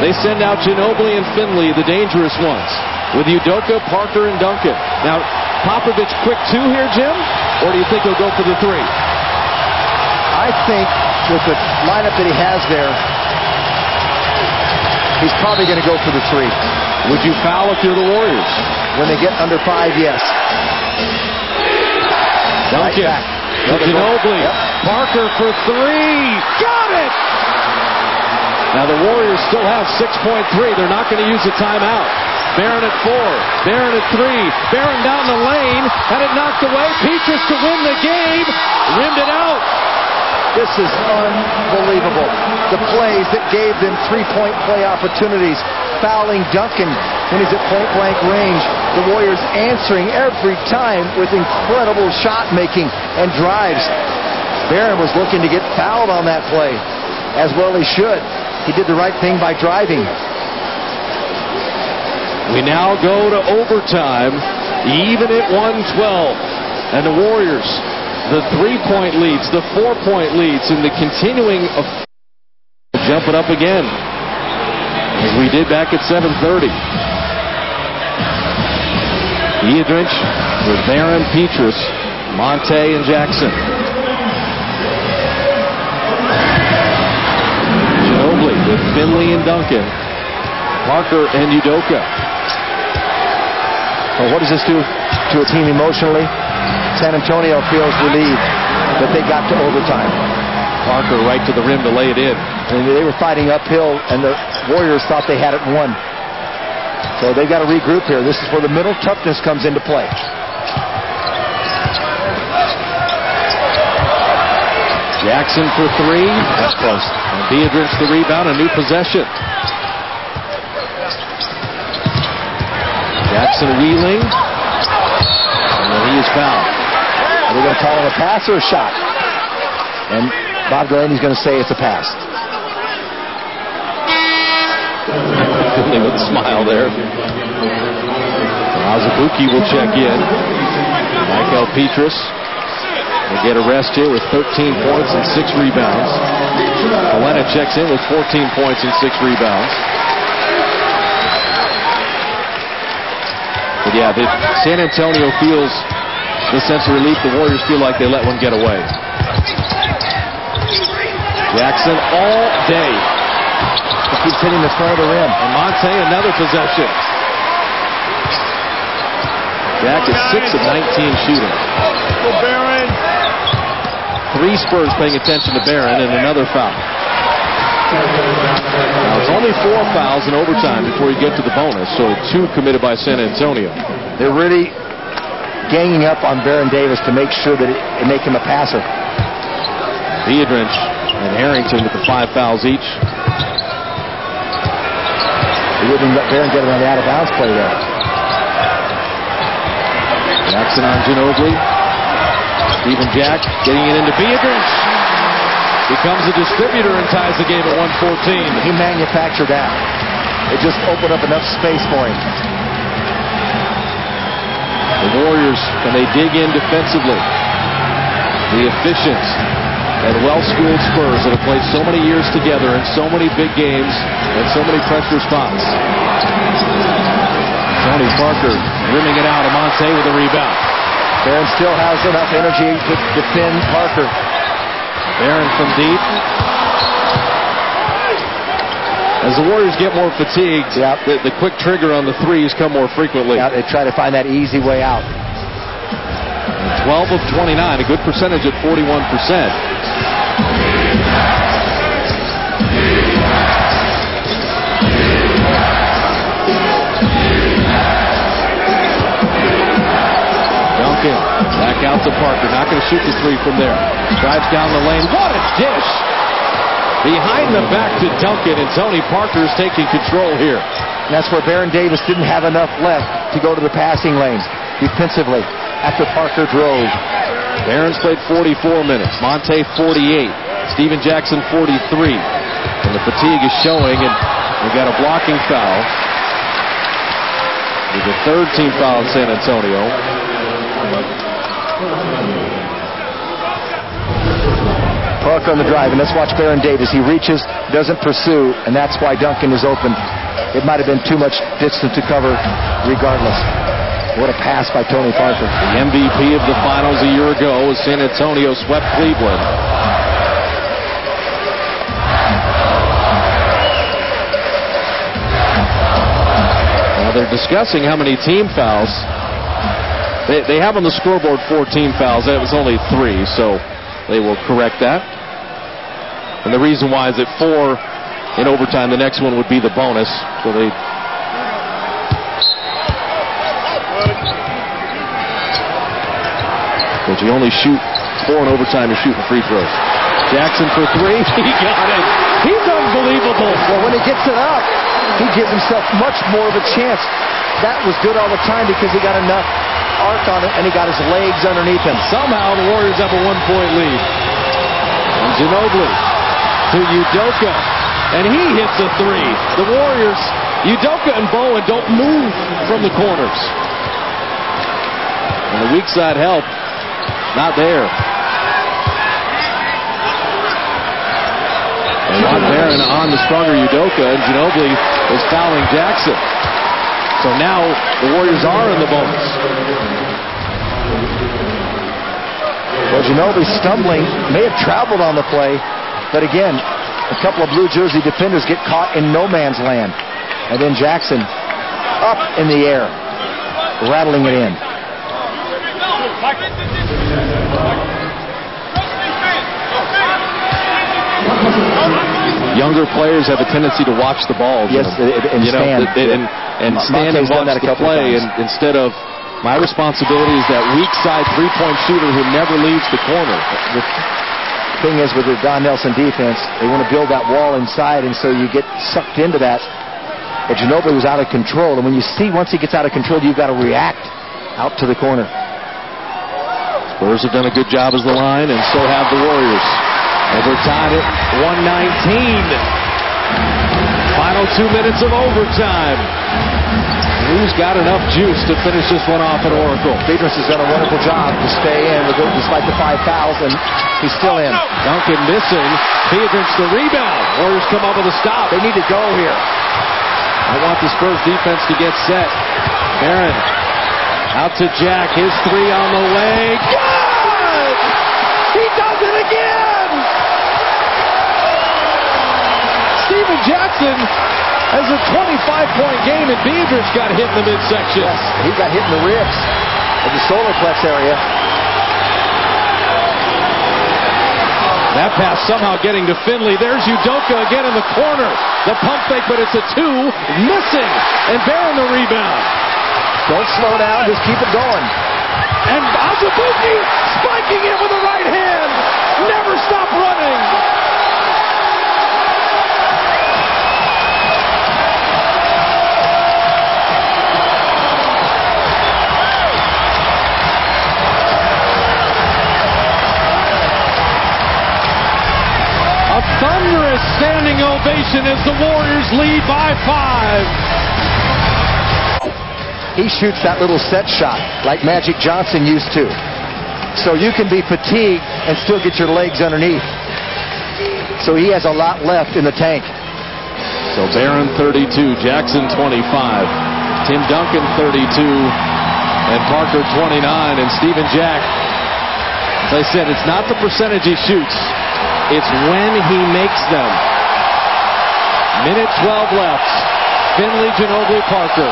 They send out Ginóbili and Finley, the dangerous ones, with Udoka, Parker, and Duncan. Now, Popovich quick 2 here, Jim? Or do you think he'll go for the 3? I think with the lineup that he has there, he's probably going to go for the 3. Would you foul if you're the Warriors? When they get under 5, yes. Duncan. Right back. Ginóbili. Yep. Parker for 3. Got it! Now the Warriors still have 6.3. They're not going to use a timeout. Barron at 4. Barron at 3. Barron down the lane. Had it knocked away. Petrus to win the game. Rimmed it out. This is unbelievable. The plays that gave them 3-point play opportunities. Fouling Duncan when he's at point-blank range. The Warriors answering every time with incredible shot making and drives. Barron was looking to get fouled on that play, as well he should. He did the right thing by driving. We now go to overtime, even at 112. And the Warriors, the 3-point leads, the 4-point leads, and the continuing jump it up again, as we did back at 7:30. Iadrich with Barron, Petrus, Monte, and Jackson. Ginóbili with Finley and Duncan. Parker and Udoka. Well, what does this do to a team emotionally? San Antonio feels relieved that they got to overtime. Parker right to the rim to lay it in. And they were fighting uphill, and the Warriors thought they had it won. So they've got to regroup here. This is where the mental toughness comes into play. Jackson for 3. That's close. And Iadrich the rebound, a new possession. Jackson wheeling. And he is fouled. Are they going to call it a pass or a shot? And Bob Delaney's going to say it's a pass. With a smile there. Azubuike will check in. Michael Petrus will get a rest here with 13 points and 6 rebounds. Leonard checks in with 14 points and 6 rebounds. But yeah, San Antonio feels the sense of relief. The Warriors feel like they let one get away. Jackson all day. He keeps hitting the front of the rim. And Monte, another possession. Jack is 6 of 19 shooting. 3 Spurs paying attention to Barron, and another foul. Now it's only 4 fouls in overtime before you get to the bonus, so 2 committed by San Antonio. They're really ganging up on Baron Davis to make sure that it make him a passer. Diedrich and Harrington with the 5 fouls each. They wouldn't let Baron get him on the out-of-bounds play there. Jackson on Ginóbili. Steven Jack getting it into Diedrich. Becomes a distributor and ties the game at 114. He manufactured that. It just opened up enough space for him. The Warriors, when they dig in defensively, the efficient and well-schooled Spurs that have played so many years together in so many big games and so many pressure spots. Tony Parker rimming it out. Monte with a rebound. Barron still has enough energy to defend Parker. Barron from deep. As the Warriors get more fatigued, the quick trigger on the threes come more frequently. Yeah, they try to find that easy way out. 12 of 29, a good percentage at 41%. Duncan back out to Parker. Not going to shoot the 3 from there. Drives down the lane. What a dish! Behind the back to Duncan, and Tony Parker is taking control here. And that's where Baron Davis didn't have enough left to go to the passing lanes defensively after Parker drove. Barron's played 44 minutes. Monte 48. Steven Jackson 43. And the fatigue is showing, and we got a blocking foul. With the 3rd team foul in San Antonio. Parker on the drive, and let's watch Baron Davis. He reaches, doesn't pursue, and that's why Duncan is open. It might have been too much distance to cover regardless. What a pass by Tony Parker. The MVP of the finals a year ago as San Antonio swept Cleveland. Now they're discussing how many team fouls. They have on the scoreboard 4 team fouls. That was only 3, so they will correct that. And the reason why is at 4 in overtime, the next one would be the bonus. So they... But you only shoot 4 in overtime, you're shooting free throws. Jackson for 3. He got it. He's unbelievable. Well, when he gets it up, he gives himself much more of a chance. That was good all the time because he got enough arc on it, and he got his legs underneath him. Somehow the Warriors have a 1-point lead. And Ginóbili to Udoka, and he hits a 3. The Warriors, Udoka and Bowen don't move from the corners. And the weak side help, not there. And Juan Barron on the stronger Udoka, and Ginóbili is fouling Jackson. So now the Warriors are in the bonus. Well, Ginóbili stumbling, may have traveled on the play, but again, a couple of blue jersey defenders get caught in no man's land. And then Jackson up in the air, rattling it in. Younger players have a tendency to watch the ball. Yes, and stand. And stand and watch the play. And instead of, my responsibility is that weak side 3-point shooter who never leaves the corner. The thing is with the Don Nelson defense, they want to build that wall inside, and so you get sucked into that. But Ginóbili was out of control, and when you see once he gets out of control, you've got to react out to the corner. Spurs have done a good job as the line, and so have the Warriors. And we're tied at 119. Final 2 minutes of overtime. Who's got enough juice to finish this one off at Oracle? Biedrins has done a wonderful job to stay in despite the 5 fouls, and he's still in. Duncan missing. Biedrins the rebound. Warriors come up with a stop. They need to go here. I want the Spurs defense to get set. Barron out to Jack. His three on the way. Good! He does it again! Stephen Jackson has a 25-point game, and Biedrins got hit in the midsection. Yes, he got hit in the ribs of the solar plex area. That pass somehow getting to Finley. There's Udoka again in the corner. The pump fake, but it's a 2. Missing. And Barron the rebound. Don't slow down. Just keep it going. And Azubuike spiking it with the right hand. Never stop running. A thunderous standing ovation as the Warriors lead by 5. He shoots that little set shot like Magic Johnson used to. So you can be fatigued and still get your legs underneath. So he has a lot left in the tank. So Barron 32, Jackson 25, Tim Duncan 32, and Parker 29, and Stephen Jack. As I said, it's not the percentage he shoots. It's when he makes them. Minute 12 left. Finley, Ginobili, Parker.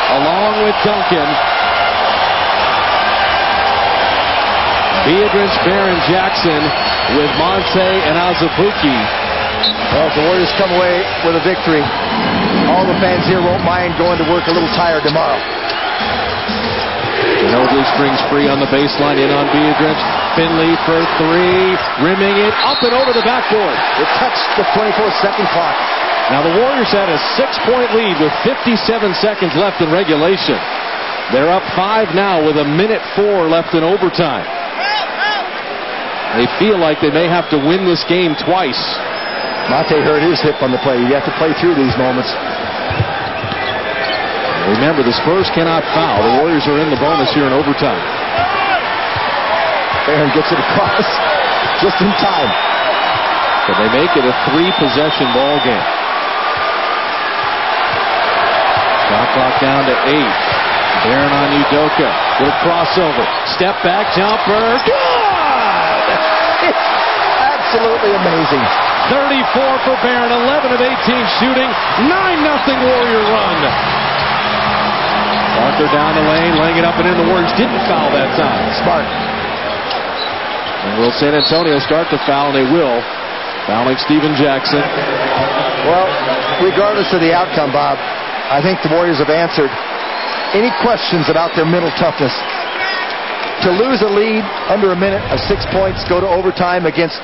Along with Duncan. Biedrins, Barron, Jackson with Monte and Azubuike. Well, if the Warriors come away with a victory, all the fans here won't mind going to work a little tired tomorrow. Ginobili springs free on the baseline, in on Biedrins. Finley for 3, rimming it up and over the backboard. It touched the 24-second clock. Now the Warriors had a 6-point lead with 57 seconds left in regulation. They're up 5 now with a minute 4 left in overtime. They feel like they may have to win this game twice. Monte hurt his hip on the play. You have to play through these moments. Remember, the Spurs cannot foul. The Warriors are in the bonus here in overtime. Barron gets it across just in time. But they make it a 3-possession ball game. Shot clock down to 8. Barron on Udoka. With crossover. Step back jumper. Good! It's absolutely amazing. 34 for Barron. 11 of 18 shooting. 9-0 Warrior run. Parker down the lane, laying it up and in. The Warriors didn't foul that time. Smart. And will San Antonio start to foul? And they will. Fouling Stephen Jackson. Well, regardless of the outcome, Bob, I think the Warriors have answered any questions about their mental toughness. To lose a lead under a minute of 6 points, go to overtime against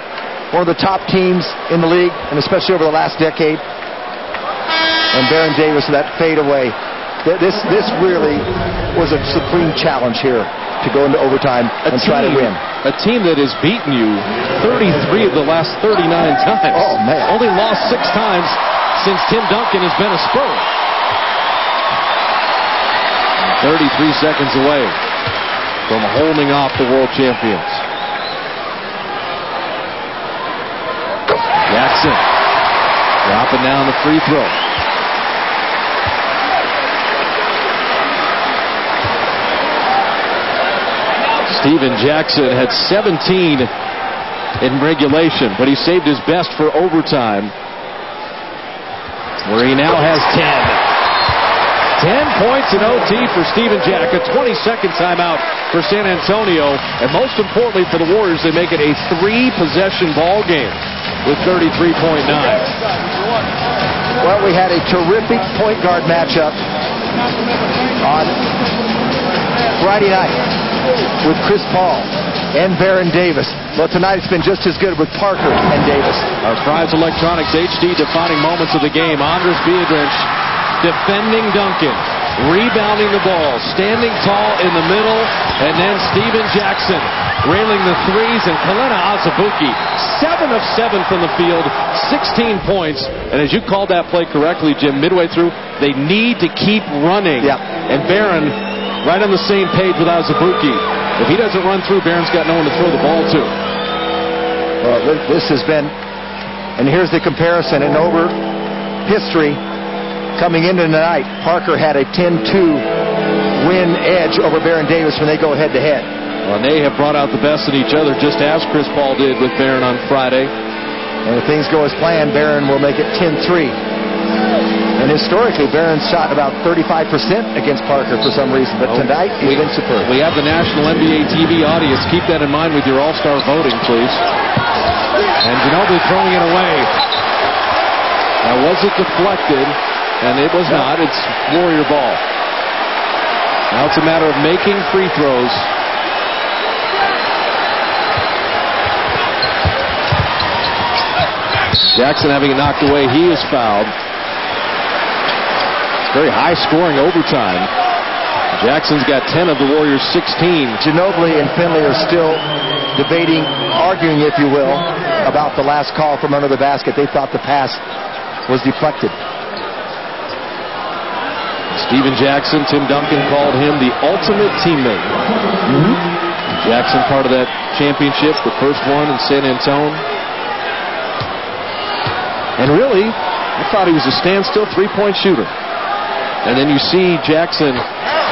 one of the top teams in the league, and especially over the last decade. And Baron Davis, that fade away. This really was a supreme challenge here to go into overtime and try to win. A team that has beaten you 33 of the last 39 times. Oh, man. Only lost 6 times since Tim Duncan has been a Spur. 33 seconds away from holding off the world champions. Jackson dropping down the free throw. Stephen Jackson had 17 in regulation, but he saved his best for overtime, where he now has 10. 10 points in OT for Stephen Jack, a 20-second timeout for San Antonio, and most importantly for the Warriors, they make it a 3-possession ball game with 33.9. Well, we had a terrific point guard matchup on Friday night with Chris Paul and Baron Davis. Well, tonight it's been just as good with Parker and Davis. Our Prize Electronics HD defining moments of the game. Andres Biedrins defending Duncan. rebounding the ball, standing tall in the middle, and then Steven Jackson railing the threes, and Kalena Azubuike, 7 of 7 from the field, 16 points. And as you called that play correctly, Jim, midway through, they need to keep running. Yeah. And Barron right on the same page with Azubuike. If he doesn't run through, Barron's got no one to throw the ball to. Well, this has been, and here's the comparison in over history. Coming into tonight, Parker had a 10-2 win edge over Baron Davis when they go head-to-head. Well, and they have brought out the best in each other, just as Chris Paul did with Barron on Friday. And if things go as planned, Barron will make it 10-3. And historically, Barron shot about 35% against Parker for some reason, but tonight he's been superb. We have the national NBA TV audience. Keep that in mind with your all-star voting, please. And Ginóbili throwing it away. Now, was it deflected? And it was not. It's Warrior ball. Now it's a matter of making free throws. Jackson having it knocked away. He is fouled. Very high-scoring overtime. Jackson's got 10 of the Warriors' 16. Ginóbili and Finley are still debating, arguing, if you will, about the last call from under the basket. They thought the pass was deflected. Steven Jackson, Tim Duncan called him the ultimate teammate. Jackson part of that championship, the first one in San Antonio. And really, I thought he was a standstill three-point shooter. And then you see Jackson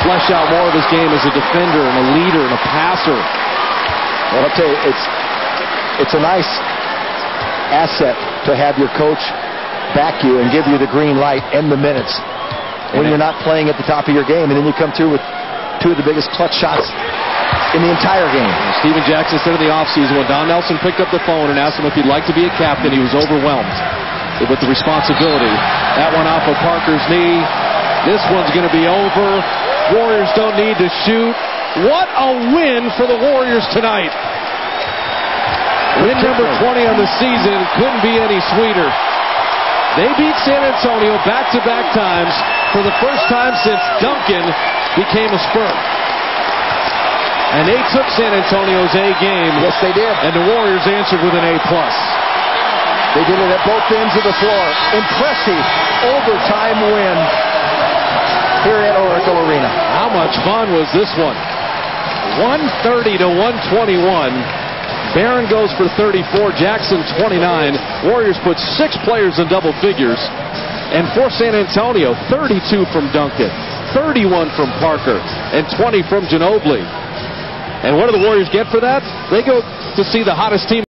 flesh out more of his game as a defender and a leader and a passer. Well, I'll tell you, it's a nice asset to have your coach back you and give you the green light and the minutes when you're not playing at the top of your game, and then you come through with 2 of the biggest clutch shots in the entire game. Steven Jackson said in the offseason when Don Nelson picked up the phone and asked him if he'd like to be a captain, he was overwhelmed with the responsibility. That one off of Parker's knee. This one's going to be over. Warriors don't need to shoot. What a win for the Warriors tonight. Win number 20 on the season couldn't be any sweeter. They beat San Antonio back-to-back times for the first time since Duncan became a Spur. And they took San Antonio's A game. Yes, they did. And the Warriors answered with an A+. They did it at both ends of the floor. Impressive overtime win here at Oracle Arena. How much fun was this one? 130 to 121. Barron goes for 34, Jackson 29. Warriors put 6 players in double figures. And for San Antonio, 32 from Duncan, 31 from Parker, and 20 from Ginóbili. And what do the Warriors get for that? They go to see the hottest team